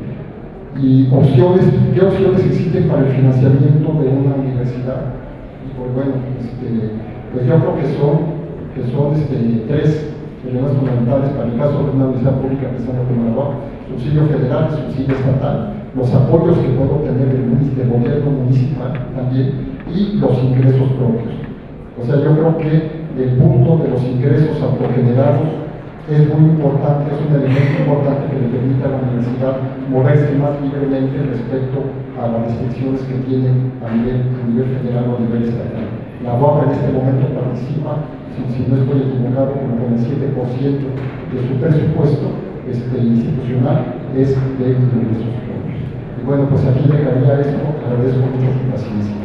Y opciones, ¿qué opciones existen para el financiamiento de una universidad? Y pues bueno, pues yo creo que son tres elementos fundamentales para el caso de una universidad pública que está en Guanajuato: subsidio federal, subsidio estatal, los apoyos que puede obtener el gobierno municipal también, y los ingresos propios. O sea, yo creo que el punto de los ingresos autogenerados es muy importante, es un elemento importante que le permite a la universidad moverse más libremente respecto a las restricciones que tienen a nivel federal o a nivel estatal. La UAP en este momento participa, si no estoy equivocado, como con el 7% de su presupuesto institucional es de ingresos propios. Y bueno, pues aquí dejaría esto, agradezco mucho su paciencia.